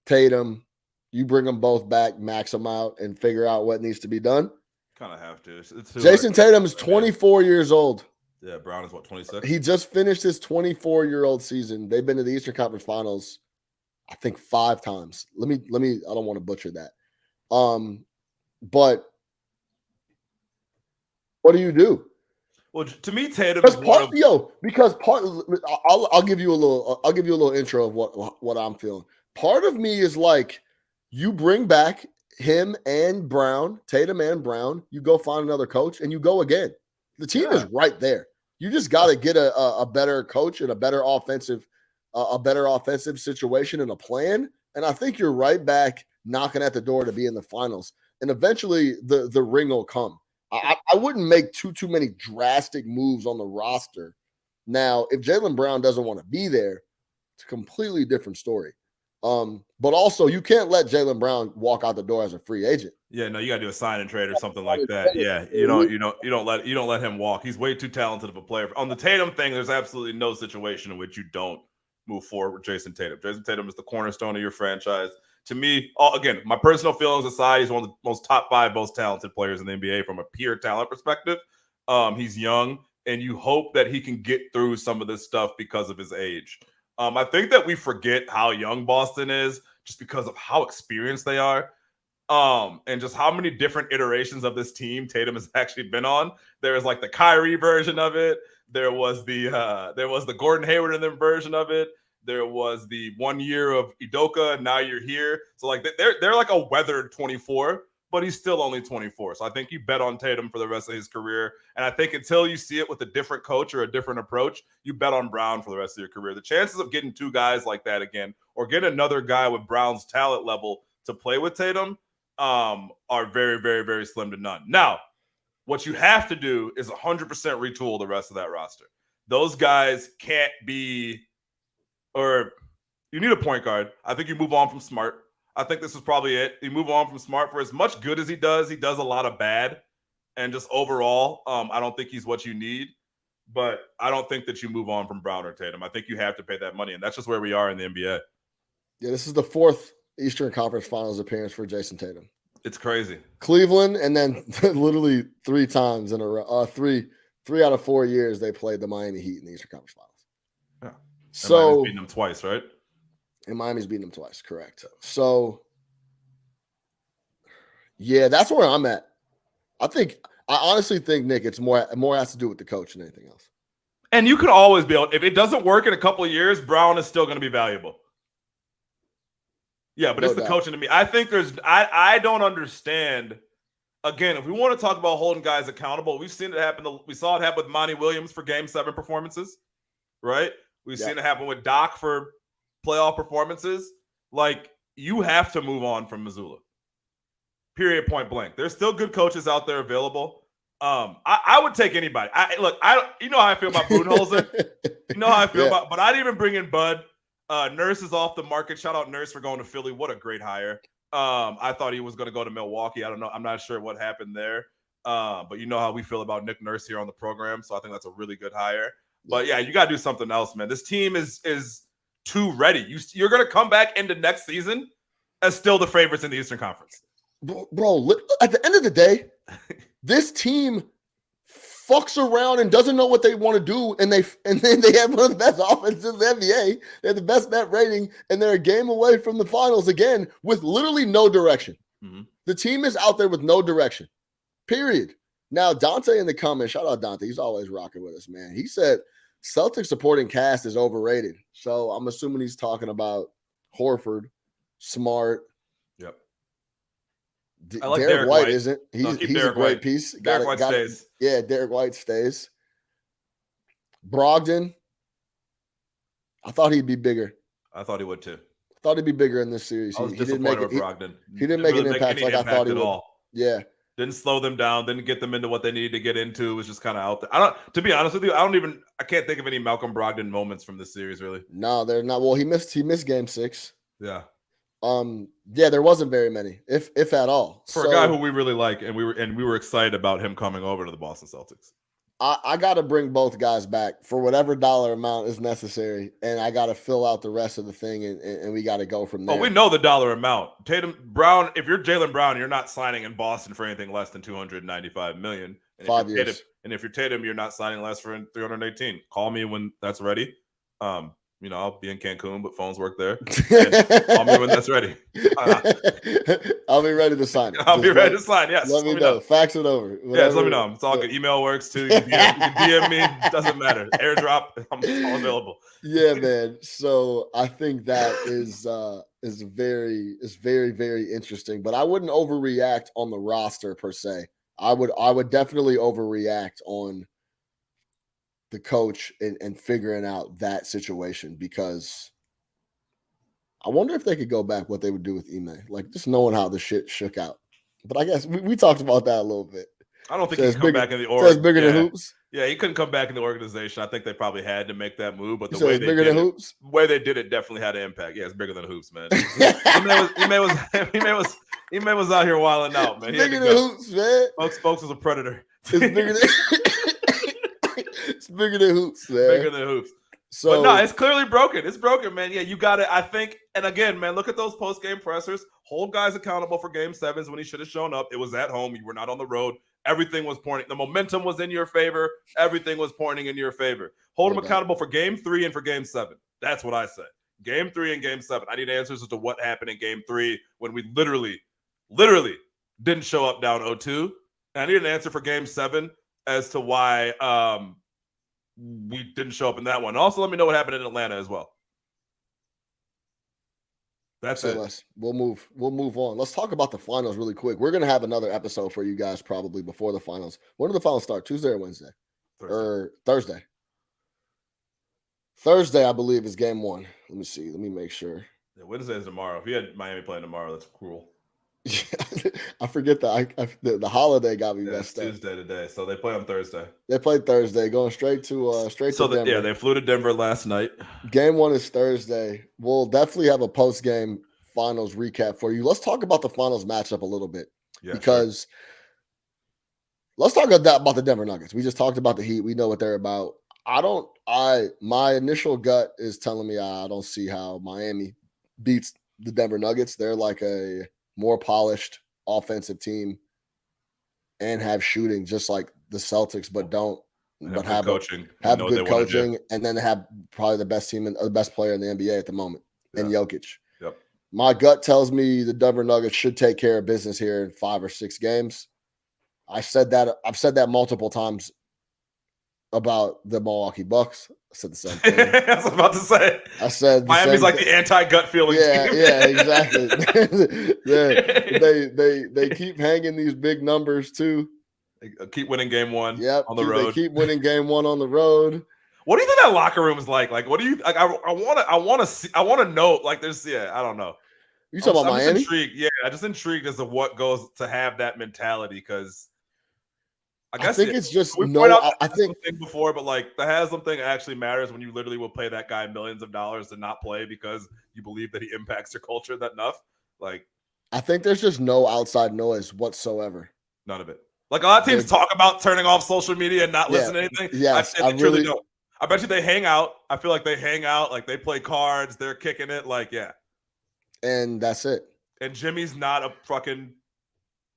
Tatum, you bring them both back, max them out, and figure out what needs to be done? Kind of have to. Jason Tatum is 24 years old. Yeah, Brown is 26? He just finished his 24-year-old season. They've been to the Eastern Conference Finals, I think 5 times. Let me, I don't want to butcher that. But what do you do? Well, to me, Tatum is I'll give you a little intro of what I'm feeling. Part of me is like, you bring back him and Brown, Tatum and Brown, you go find another coach and you go again. The team is right there. You just got to get a better coach and a better offensive situation and a plan. And I think you're right back knocking at the door to be in the finals. And eventually the ring will come. I wouldn't make too many drastic moves on the roster. Now, if Jaylen Brown doesn't want to be there, it's a completely different story. But also, you can't let Jaylen Brown walk out the door as a free agent. Yeah, no, you got to do a sign and trade or something like that. Yeah, you don't let him walk. He's way too talented of a player. On the Tatum thing, there's absolutely no situation in which you don't move forward with Jason Tatum. Jason Tatum is the cornerstone of your franchise. To me, again, my personal feelings aside, he's one of the most top 5 most talented players in the NBA from a pure talent perspective. He's young, and you hope that he can get through some of this stuff because of his age. I think that we forget how young Boston is just because of how experienced they are. And just how many different iterations of this team Tatum has actually been on. There was like the Kyrie version of it. There was the Gordon Hayward and them version of it. There was the 1 year of Udoka. Now you're here. So like they're like a weathered 24, but he's still only 24. So I think you bet on Tatum for the rest of his career. And I think until you see it with a different coach or a different approach, you bet on Brown for the rest of your career. The chances of getting 2 guys like that again, or getting another guy with Brown's talent level to play with Tatum, are very, very, very slim to none. Now, what you have to do is 100% retool the rest of that roster. Those guys can't be, or you need a point guard. I think you move on from Smart. I think this is probably it. You move on from Smart. For as much good as he does a lot of bad. And just overall, I don't think he's what you need. But I don't think that you move on from Brown or Tatum. I think you have to pay that money. And that's just where we are in the NBA. Yeah, this is the 4th Eastern Conference Finals appearance for Jason Tatum. It's crazy. Cleveland, and then literally 3 times in a row. 3 out of 4 years they played the Miami Heat in the Eastern Conference Finals. Yeah. So Miami's beaten them twice, right? And Miami's beaten them twice, correct. So yeah, that's where I'm at. I honestly think, Nick, it's more has to do with the coach than anything else. And you could always be able, if it doesn't work in a couple of years, Brown is still going to be valuable. Yeah, but it's the coaching to me. I think I don't understand. Again, if we want to talk about holding guys accountable, we've seen it happen. We saw it happen with Monty Williams for Game 7 performances, right? We've seen it happen with Doc for playoff performances. Like, you have to move on from Mazzulla. Period, point blank. There's still good coaches out there available. I would take anybody. You know how I feel about Budenholzer. You know how I feel about, but I'd even bring in Bud. Nurse is off the market. Shout out Nurse for going to Philly. What a great hire. I thought he was going to go to Milwaukee. I don't know. I'm not sure what happened there. But you know how we feel about Nick Nurse here on the program. So I think that's a really good hire. But yeah, you got to do something else, man. This team is too ready. You're going to come back into next season as still the favorites in the Eastern Conference. Bro, at the end of the day, this team fucks around and doesn't know what they want to do, and then they have one of the best offenses in the NBA. They have the best net rating, and they're a game away from the finals again with literally no direction. Mm-hmm. The team is out there with no direction, period. Now, Dante in the comments, shout out Dante. He's always rocking with us, man. He said Celtics supporting cast is overrated. So I'm assuming he's talking about Horford, Smart. Yep. I like Derek White isn't. He's a great piece. Derek White stays. Yeah, Derek White stays. Brogdon, I thought he'd be bigger. I thought he would too. I thought he'd be bigger in this series. I was disappointed with Brogdon. He didn't make an impact like I thought he would. All. Yeah. Didn't slow them down. Didn't get them into what they needed to get into. It was just kind of out there. To be honest with you, I can't think of any Malcolm Brogdon moments from this series, really. No, they're not. Well, he missed Game 6. Yeah. Yeah, there wasn't very many, if at all. For a guy who we really like, and we were excited about him coming over to the Boston Celtics. I got to bring both guys back for whatever dollar amount is necessary, and I got to fill out the rest of the thing, and we got to go from there. Oh, we know the dollar amount. Tatum, Brown. If you're Jaylen Brown, you're not signing in Boston for anything less than $295 million. And 5 years. And if you're Tatum, you're not signing less for $318. Call me when that's ready. I'll be in Cancun, but phones work there. Call me when that's ready. I'll be ready to sign it. I'll be ready to sign, yes. Let me know. Fax it over. Whatever. Yes, let me know. It's all good. Email works too. You can DM me. It doesn't matter. AirDrop. I'm all available. Yeah, man. So I think that is very, very interesting. But I wouldn't overreact on the roster per se. I would definitely overreact on the coach and figuring out that situation, because I wonder if they could go back what they would do with Ime, like just knowing how the shit shook out. But I guess we talked about that a little bit. I don't think he can come back in the org. It's bigger than hoops. Yeah, he couldn't come back in the organization. I think they probably had to make that move, but the way they did it definitely had an impact. Yeah, it's bigger than hoops, man. Ime was out here wilding out, man. Bigger than hoops, man. Folks was a predator. It's bigger than It's bigger than hoops, man. Bigger than hoops. So, but no, it's clearly broken. It's broken, man. Yeah, you got it. I think, and again, man, look at those post-game pressers. Hold guys accountable for game sevens when he should have shown up. It was at home. You were not on the road. Everything was pointing. The momentum was in your favor. Everything was pointing in your favor. Hold him accountable for game 3 and for game 7. That's what I said. Game 3 and game 7. I need answers as to what happened in game 3 when we literally didn't show up down 0-2. And I need an answer for game 7 as to why we didn't show up in that one. Also, let me know what happened in Atlanta as well. That's it. Les, we'll move on. Let's talk about the finals really quick. We're gonna have another episode for you guys probably before the finals. When do the finals start? Tuesday or Wednesday? Or Thursday? Thursday, I believe, is game 1. Let me see. Let me make sure. Yeah, Wednesday is tomorrow. If you had Miami playing tomorrow, that's cruel. I forget the holiday got me messed up. Tuesday today, so they play on Thursday. They played Thursday, going straight to Denver. They flew to Denver last night. Game 1 is Thursday. We'll definitely have a post-game finals recap for you. Let's talk about the finals matchup a little bit because let's talk about the Denver Nuggets. We just talked about the Heat. We know what they're about. My initial gut is telling me I don't see how Miami beats the Denver Nuggets. They're like a more polished offensive team and have shooting just like the Celtics, but have coaching. Have good coaching, and then they have probably the best team and the best player in the NBA at the moment, in Jokic. Yep. My gut tells me the Denver Nuggets should take care of business here in 5 or 6 games. I've said that multiple times about the Milwaukee Bucks. I said the same thing. I was about to say. I said Miami's like the anti-gut feeling team. Yeah, exactly. They keep hanging these big numbers too. They keep winning game 1 on the They road. keep winning game 1 on the road. What do you think that locker room is like? Like, what do you like? I want to know. Like, I don't know. You talking about Miami? Intrigued. Yeah, I'm just intrigued as to what goes to have that mentality because I think it's just I think before, but like the Haslam thing actually matters when you literally will pay that guy millions of dollars to not play because you believe that he impacts your culture that enough. Like, I think there's just no outside noise whatsoever. None of it. Like a lot of teams talk about turning off social media and not listening to anything. Yes, I really don't. I bet you they hang out. I feel like they hang out. Like they play cards. They're kicking it. Like, yeah. And that's it. And Jimmy's not a fucking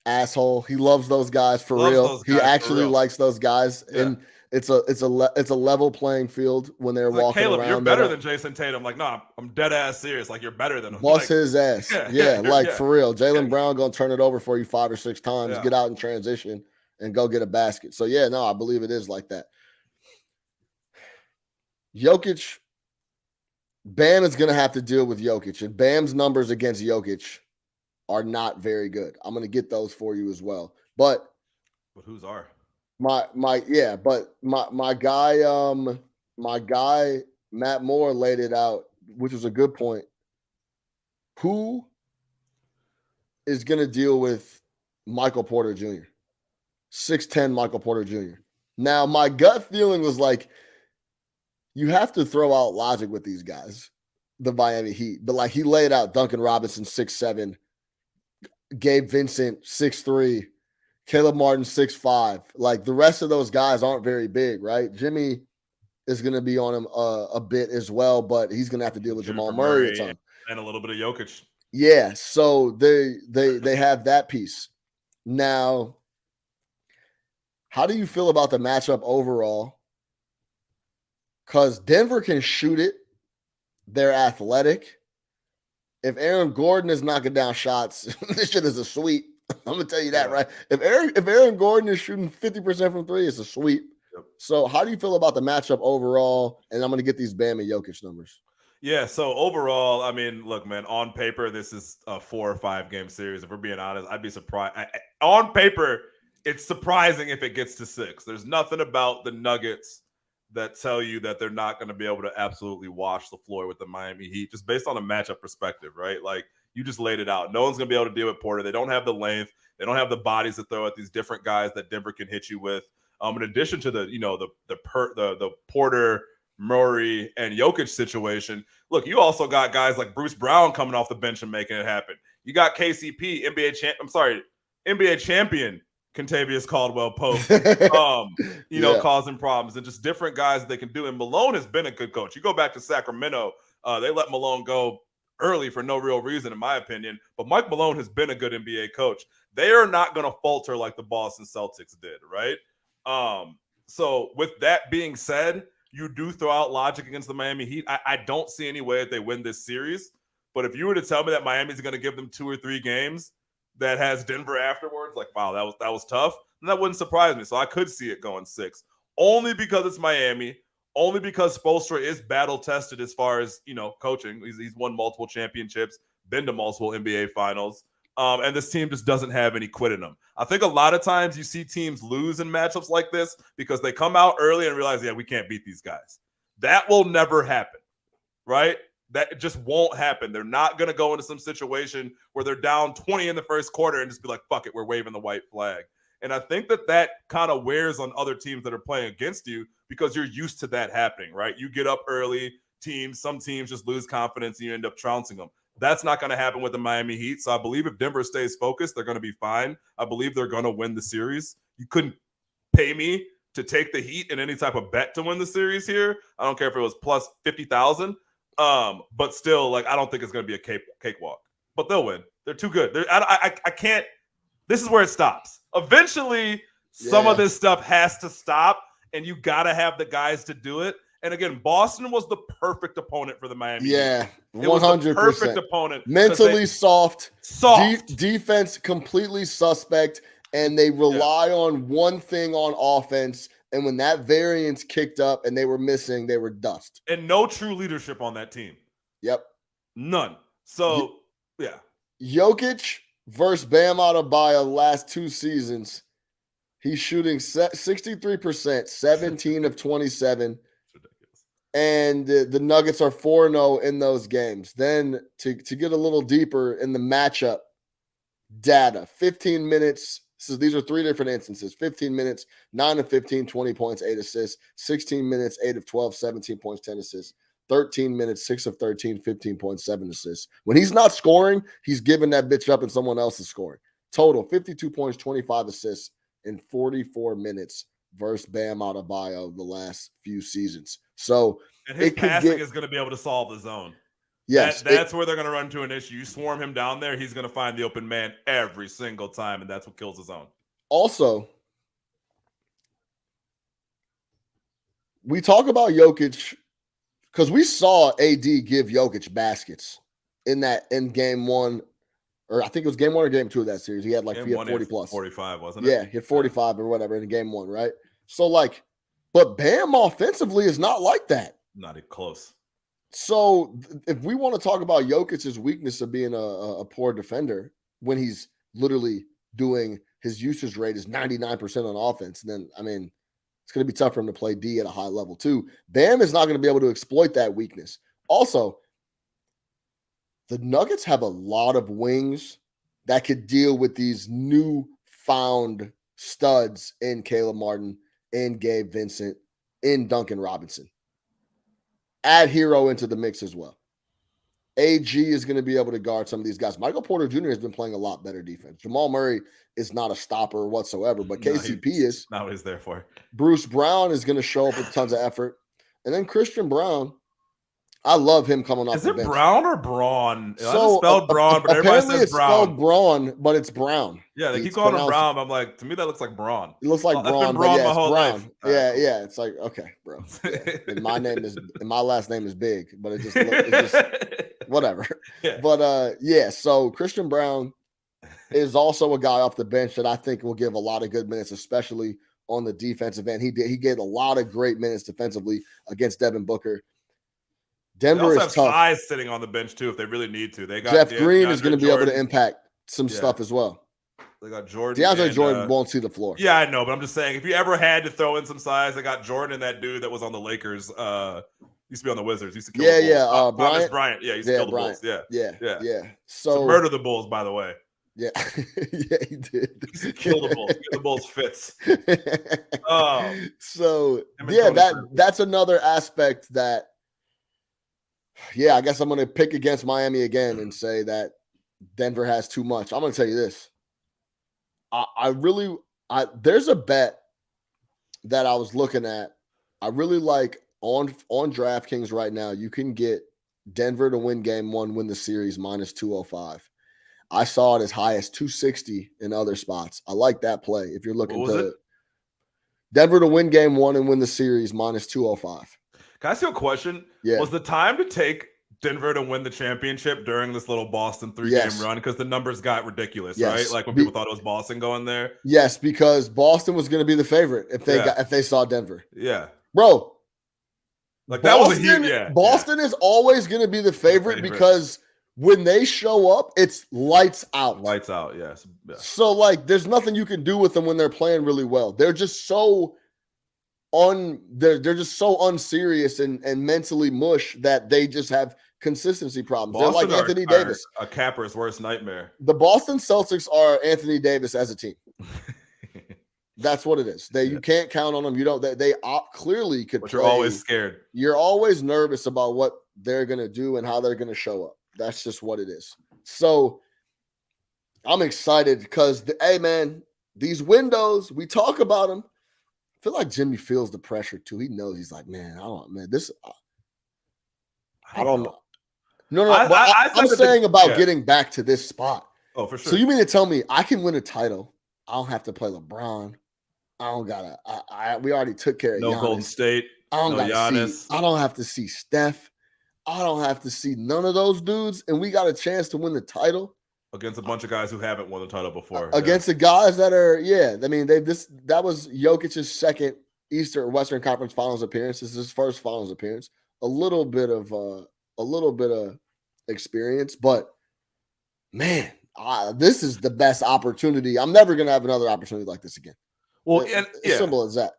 asshole. He loves those guys for real. He actually likes those guys, and it's a level playing field when they're walking Caleb, around. You're better than Jason Tatum. Like, no, I'm dead ass serious. Like, you're better than him. Bust his ass. For real. Jaylen Brown gonna turn it over for you 5 or 6 times. Get out in transition and go get a basket. So I believe it is like that. Jokic, Bam is gonna have to deal with Jokic, and Bam's numbers against Jokic are not very good. I'm going to get those for you as well. But whose are? My guy Matt Moore laid it out, which was a good point. Who is going to deal with Michael Porter Jr.? 6'10" Michael Porter Jr. Now, my gut feeling was like, you have to throw out logic with these guys, the Miami Heat. But like he laid out Duncan Robinson 6'7", Gabe Vincent 6'3", Caleb Martin 6'5". Like the rest of those guys aren't very big, right? Jimmy is going to be on him a bit as well, but he's going to have to deal with Jamal Murray a ton and a little bit of Jokic. Yeah, so they have that piece. Now, how do you feel about the matchup overall? Because Denver can shoot it. They're athletic. If Aaron Gordon is knocking down shots, this shit is a sweep. I'm gonna tell you that, right? If Aaron Gordon is shooting 50% from 3, it's a sweep. Yep. So how do you feel about the matchup overall? And I'm gonna get these Bam and Jokic numbers. Yeah, so overall, I mean, look, man, on paper, this is a 4 or 5 game series. If we're being honest, I'd be surprised. On paper, it's surprising if it gets to 6. There's nothing about the Nuggets that tell you that they're not going to be able to absolutely wash the floor with the Miami Heat, just based on a matchup perspective, right? Like, you just laid it out. No one's going to be able to deal with Porter. They don't have the length. They don't have the bodies to throw at these different guys that Denver can hit you with. In addition to the Porter, Murray, and Jokic situation, look, you also got guys like Bruce Brown coming off the bench and making it happen. You got KCP, NBA champion Contavious Caldwell-Pope, Yeah. causing problems, and just different guys that they can do. And Malone has been a good coach. You go back to Sacramento, they let Malone go early for no real reason, in my opinion. But Mike Malone has been a good NBA coach. They are not going to falter like the Boston Celtics did, right? So with that being said, you do throw out logic against the Miami Heat. I don't see any way that they win this series. But if you were to tell me that Miami's going to give them 2 or 3 games that has Denver afterwards, like, wow, that was tough, then that wouldn't surprise me. So I could see it going 6, only because it's Miami, only because Spoelstra is battle tested as far as coaching. He's won multiple championships, been to multiple NBA finals. And this team just doesn't have any quit in them. I think a lot of times you see teams lose in matchups like this because they come out early and realize, we can't beat these guys. That will never happen, right? That just won't happen. They're not going to go into some situation where they're down 20 in the first quarter and just be like, fuck it, we're waving the white flag. And I think that kind of wears on other teams that are playing against you because you're used to that happening, right? You get up early, some teams just lose confidence and you end up trouncing them. That's not going to happen with the Miami Heat. So I believe if Denver stays focused, they're going to be fine. I believe they're going to win the series. You couldn't pay me to take the Heat in any type of bet to win the series here. I don't care if it was plus 50,000. But still, I don't think it's going to be a cakewalk. But they'll win. They're too good. I can't. This is where it stops. Eventually, some of this stuff has to stop, and you got to have the guys to do it. And again, Boston was the perfect opponent for the Miami Heat. Yeah, 100%. It was the perfect opponent. Mentally soft. Defense completely suspect, and they rely on one thing on offense. And when that variance kicked up and they were missing, they were dust. And no true leadership on that team. Yep. None. So, yeah. Jokic versus Bam Adebayo last 2 seasons. He's shooting 63%, 17 of 27. And the Nuggets are 4-0 in those games. Then to get a little deeper in the matchup data, 15 minutes. So these are 3 different instances. 15 minutes, 9 of 15, 20 points, 8 assists. 16 minutes, 8 of 12, 17 points, 10 assists. 13 minutes, 6 of 13, 15 points, 7 assists. When he's not scoring, he's giving that bitch up and someone else is scoring. Total, 52 points, 25 assists in 44 minutes versus Bam Adebayo the last few seasons. So and his passing is going to be able to solve the zone. Yes. That's where they're going to run into an issue. You swarm him down there, he's going to find the open man every single time, and that's what kills the zone. Also, we talk about Jokic because we saw AD give Jokic baskets in game 1, or I think it was game 1 or game 2 of that series. He had 40 plus. 45, wasn't it? Yeah, he had 45 or whatever in game 1, right? So but Bam offensively is not like that. Not even close. So if we want to talk about Jokic's weakness of being a poor defender when he's literally doing his usage rate is 99% on offense, then, it's going to be tough for him to play D at a high level too. Bam is not going to be able to exploit that weakness. Also, the Nuggets have a lot of wings that could deal with these new-found studs in Caleb Martin, in Gabe Vincent, in Duncan Robinson. Add Hero into the mix as well. AG is going to be able to guard some of these guys. Michael Porter Jr. has been playing a lot better defense. Jamal Murray is not a stopper whatsoever, but KCP is. Not what he's there for. Bruce Brown is going to show up with tons of effort. And then Christian Brown, I love him coming off the bench. Is it Brown or Braun? So, spelled Braun, but everybody says it's Brown. Spelled Braun, but it's Brown. Yeah, they keep calling him Brown. I'm like, to me, that looks like Braun. It looks like Braun, Braun but my whole Brown. life. Yeah. It's like, okay, bro. Yeah. And my last name is Big, but it's just whatever. Yeah. But so Christian Brown is also a guy off the bench that I think will give a lot of good minutes, especially on the defensive end. He gave a lot of great minutes defensively against Devin Booker. Denver they also is have tough. size sitting on the bench too if they really need to. They got Jeff Green is going to be able to impact some stuff as well. They got Jordan. DeAndre Jordan won't see the floor. Yeah, I know, but I'm just saying if you ever had to throw in some size, they got Jordan and that dude that was on the Lakers. Used to be on the Wizards. Used to kill the Bulls. Bryant. Yeah, used to kill the Bryant. Bulls. Yeah. So murder the Bulls, by the way. Yeah, yeah, he did. Kill the Bulls. Get the Bulls fits. So that's another aspect that. Yeah, I guess I'm going to pick against Miami again and say that Denver has too much. I'm going to tell you this. I There's a bet that I was looking at. I really like on DraftKings right now. You can get Denver to win game 1, win the series minus 205. I saw it as high as 260 in other spots. I like that play. If you're looking to Denver to win game 1 and win the series minus 205. Can I ask you a question? Yeah. Was the time to take Denver to win the championship during this little Boston 3-game run? Because the numbers got ridiculous, right? Like when people thought it was Boston going there. Yes, because Boston was going to be the favorite if they saw Denver. Yeah. Bro. Like Boston, that was a huge, Boston is always going to be the favorite because when they show up, it's lights out. Lights out, yes. Yeah. So, like, there's nothing you can do with them when they're playing really well. They're just so they're just so unserious and mentally mush that they just have consistency problems. Boston they're like Anthony Davis. A capper's worst nightmare. The Boston Celtics are Anthony Davis as a team. That's what it is. You can't count on them. You don't. They clearly could. But you're always scared. You're always nervous about what they're gonna do and how they're gonna show up. That's just what it is. So I'm excited because hey man, these windows we talk about them. I feel like Jimmy feels the pressure too. He knows he's like, man, I don't know. No. I'm saying about getting back to this spot. Oh, for sure. So you mean to tell me I can win a title? I don't have to play LeBron. I don't gotta. We already took care of no Giannis. Golden State. I don't no Giannis. I don't have to see Steph. I don't have to see none of those dudes, and we got a chance to win the title against a bunch of guys who haven't won the title before. Against the guys that are, I mean, that was Jokic's second Eastern or Western Conference Finals appearance. This is his first Finals appearance. A little bit of experience, but man, this is the best opportunity. I'm never gonna have another opportunity like this again. Well, as simple as that.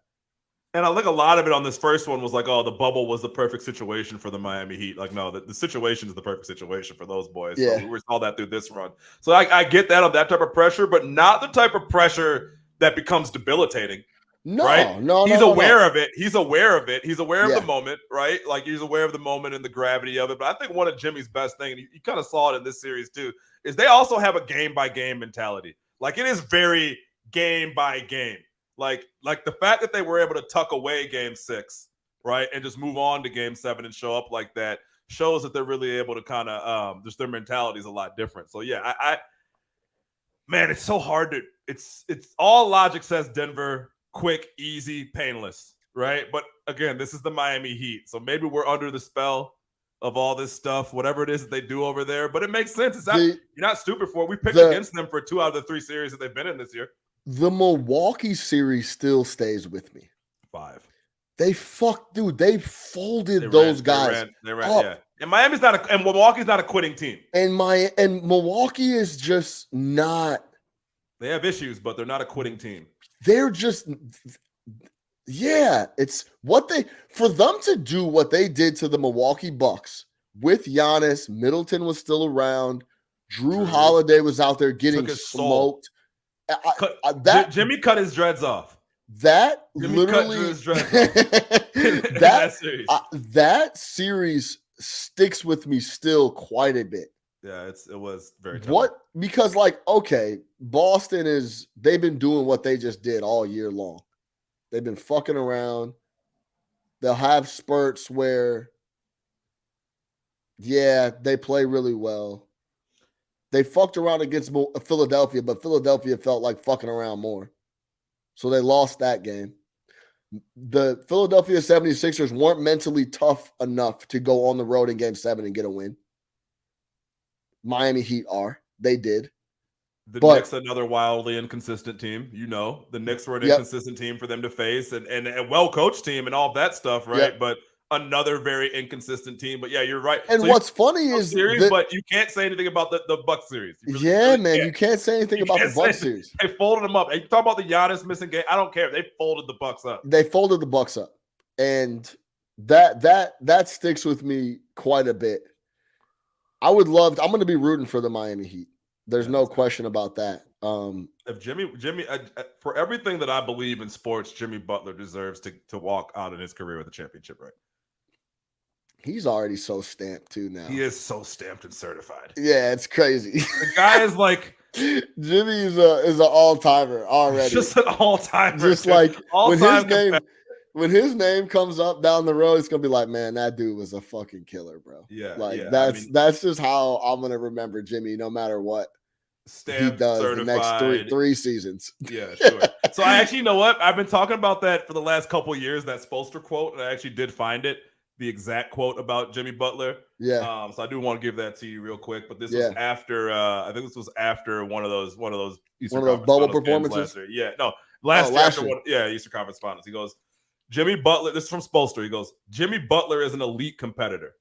And I think a lot of it on this first one was like, oh, the bubble was the perfect situation for the Miami Heat. Like, no, the situation is the perfect situation for those boys. Yeah. So we saw that through this run. So I get that on that type of pressure, but not the type of pressure that becomes debilitating. No, right? No. He's aware of it. He's aware of it. He's aware of Yeah. the moment, right? Like he's aware of the moment and the gravity of it. But I think one of Jimmy's best things, and you kind of saw it in this series too, is they also have a game-by-game mentality. Like it is very game-by-game. Like the fact that they were able to tuck away game 6, right, and just move on to game 7 and show up like that shows that they're really able to kind of just their mentality is a lot different. So yeah, I man, it's so hard to it's all logic says Denver, quick, easy, painless, right? But again, this is the Miami Heat, so maybe we're under the spell of all this stuff, whatever it is that they do over there. But it makes sense. It's not, you're not stupid for it. We picked against them for 2 out of the 3 series that they've been in this year. The Milwaukee series still stays with me. 5. They folded those guys. They ran, yeah. And Milwaukee's not a quitting team. And Milwaukee is just not. They have issues, but they're not a quitting team. They're just, it's for them to do what they did to the Milwaukee Bucks with Giannis. Middleton was still around. Drew Holiday was out there getting smoked. Jimmy cut his dreads off. That Jimmy literally cut his dreads off. that series sticks with me still quite a bit. Yeah, it was very tough. Because Boston they've been doing what they just did all year long. They've been fucking around. They'll have spurts where they play really well. They fucked around against Philadelphia, but Philadelphia felt like fucking around more. So they lost that game. The Philadelphia 76ers weren't mentally tough enough to go on the road in game 7 and get a win. Miami Heat are. They did. The Knicks, another wildly inconsistent team. The Knicks were an inconsistent team for them to face and a well-coached team and all that stuff, right? Yep. But another very inconsistent team. But yeah, you're right. And what's funny is but you can't say anything about the Bucks series. You can't say anything about the Bucks series. They folded them up. You talk about the Giannis missing game. I don't care. They folded the Bucks up. And that sticks with me quite a bit. I'm going to be rooting for the Miami Heat. There's no question about that. If Jimmy, for everything that I believe in sports, Jimmy Butler deserves to walk out in his career with a championship ring. He's already so stamped too now. He is so stamped and certified. Yeah, it's crazy. The guy is like Jimmy is an all-timer already. Just an all-timer. Just dude. like All-time when his name comes up down the road, it's gonna be like, man, that dude was a fucking killer, bro. Yeah, like yeah. that's just how I'm gonna remember Jimmy, no matter what he does certified. the next three seasons. Yeah, sure. So I actually, you know what? I've been talking about that for the last couple of years, that Spoelstra quote, and I actually did find it, the exact quote about Jimmy Butler. Yeah. So I do want to give that to you real quick, but this was after I think this was after one of those Eastern Conference bubble Finals performances. last year. Yeah, no, last year. Eastern Conference Finals. He goes, Jimmy Butler. This is from Spoelstra. He goes, Jimmy Butler is an elite competitor.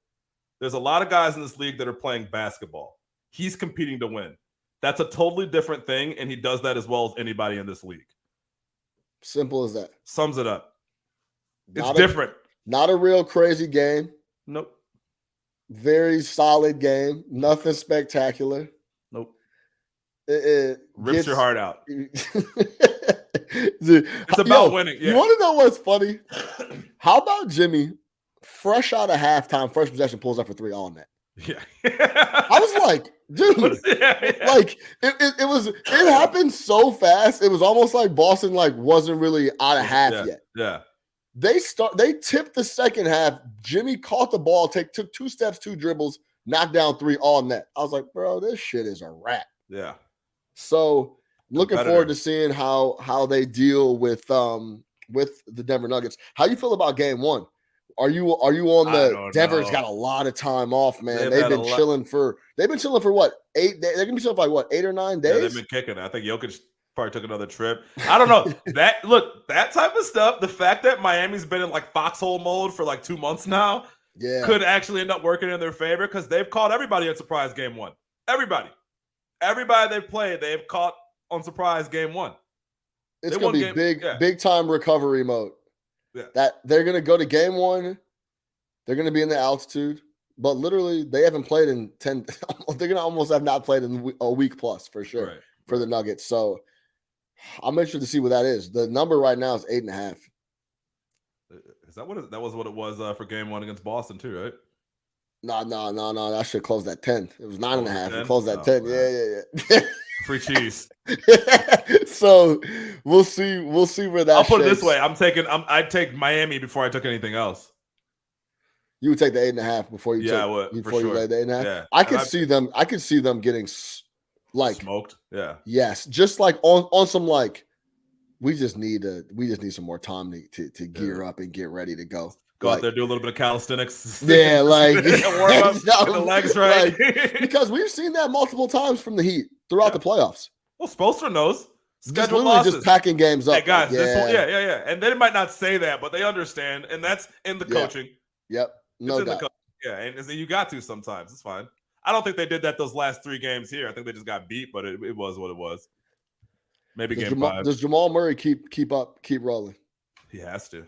There's a lot of guys in this league that are playing basketball. He's competing to win. That's a totally different thing, and he does that as well as anybody in this league. Simple as that. Sums it up. It's different. Not a real crazy game. Nope. Very solid game. Nothing spectacular. Nope. It rips your heart out. It's about winning. Yeah. You want to know what's funny? How about Jimmy, fresh out of halftime, first possession, pulls up for three all net? Yeah. I was like, dude, like it happened so fast. It was almost like Boston wasn't really out of half yet. Yeah. They tipped the second half. Jimmy caught the ball, took 2 steps, 2 dribbles, knocked down 3 all net. I was like, bro, this shit is a wrap. Yeah. So looking forward to seeing how they deal with the Denver Nuggets. How you feel about game 1? Are you on the Denver's got a lot of time off, man. They've been chilling for what? 8 days? They're gonna be chilling for what, 8 or 9 days? Yeah, they've been kicking. I think Jokic probably took another trip. I don't know. That type of stuff, the fact that Miami's been in foxhole mode for 2 months now, could actually end up working in their favor because they've caught everybody on surprise game 1. Everybody they've played, they've caught on surprise game 1. It's gonna be big time recovery mode. Yeah. That they're gonna go to game 1. They're gonna be in the altitude, but literally they haven't played in 10. They're gonna almost have not played in a week plus for sure for the Nuggets. So I'm interested to see what that is. The number right now is 8.5. Is that what that was? What it was for game 1 against Boston too, right? No. That should close at 10. It was 9.5. It closed at 10. Man. Yeah. Free cheese. So we'll see where that. I'll put it this way: I'd take Miami before I took anything else. You would take the 8.5 before you I would, before you lay the 8.5. Yeah. I could see them getting smoked. Yeah. Yes, just on some we just need some more time to gear up and get ready to go. Go out there, do a little bit of calisthenics. Yeah, warm up, get the legs right. Because we've seen that multiple times from the Heat throughout the playoffs. Well, Spoelstra knows. Schedule losses. Just packing games up. Hey guys, and they might not say that, but they understand, and that's in the coaching. Yep, no doubt. And you got to sometimes. It's fine. I don't think they did that those last 3 games here. I think they just got beat, but it was what it was. Maybe game 5. Does Jamal Murray keep rolling? He has to.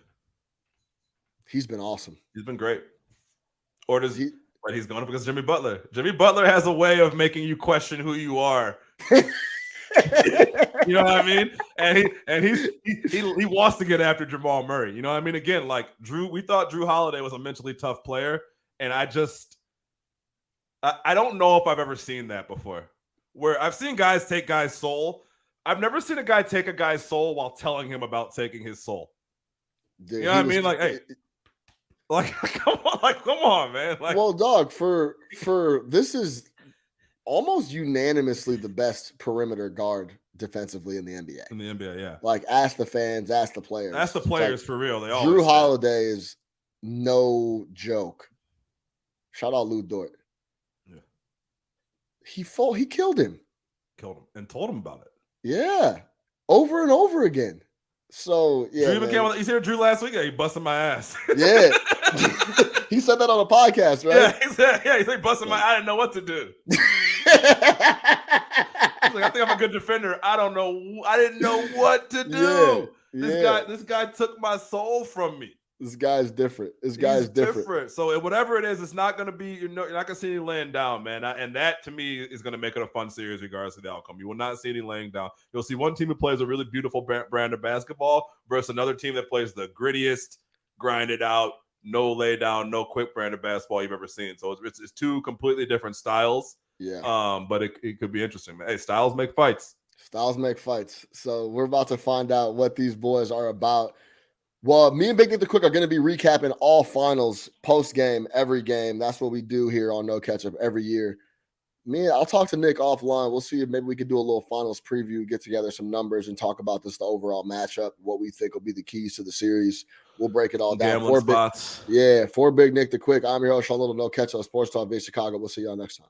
He's been awesome. He's been great. Or does he? But he's going up against Jimmy Butler. Jimmy Butler has a way of making you question who you are. You know what I mean? And he wants to get after Jamal Murray. You know what I mean? Again, we thought Drew Holiday was a mentally tough player, and I don't know if I've ever seen that before. Where I've seen guys take guys' soul. I've never seen a guy take a guy's soul while telling him about taking his soul. Dude, you know what I mean? Hey. Come on, man. Well, dog, for this is almost unanimously the best perimeter guard defensively in the NBA. In the NBA, yeah. Ask the fans, ask the players. Ask the players for real. They always Drew Holiday is no joke. Shout out Lou Dort. Yeah. He killed him. Killed him and told him about it. Yeah. Over and over again. So yeah, Drew, you see Drew last week? Yeah, he busted my ass. Yeah, he said that on a podcast, right? Yeah, he's busting my. I didn't know what to do. He's I think I'm a good defender. I don't know. I didn't know what to do. This guy took my soul from me. This guy's different. This guy's different. So whatever it is, it's not going to be. You're not going to see any laying down, man. And that to me is going to make it a fun series, regardless of the outcome. You will not see any laying down. You'll see one team who plays a really beautiful brand of basketball versus another team that plays the grittiest, grinded out, no lay down, no quick brand of basketball you've ever seen. So it's 2 completely different styles. Yeah. But it could be interesting. Hey, styles make fights. Styles make fights. So we're about to find out what these boys are about. Well, me and Big Nick the Quick are going to be recapping all finals post game, every game. That's what we do here on No Catch Up every year. I'll talk to Nick offline. We'll see if maybe we could do a little finals preview, get together some numbers, and talk about the overall matchup, what we think will be the keys to the series. We'll break it all down. Gambling spots. For Big Nick the Quick, I'm your host, Sean Little, No Catch Up Sports Talk, Big Chicago. We'll see y'all next time.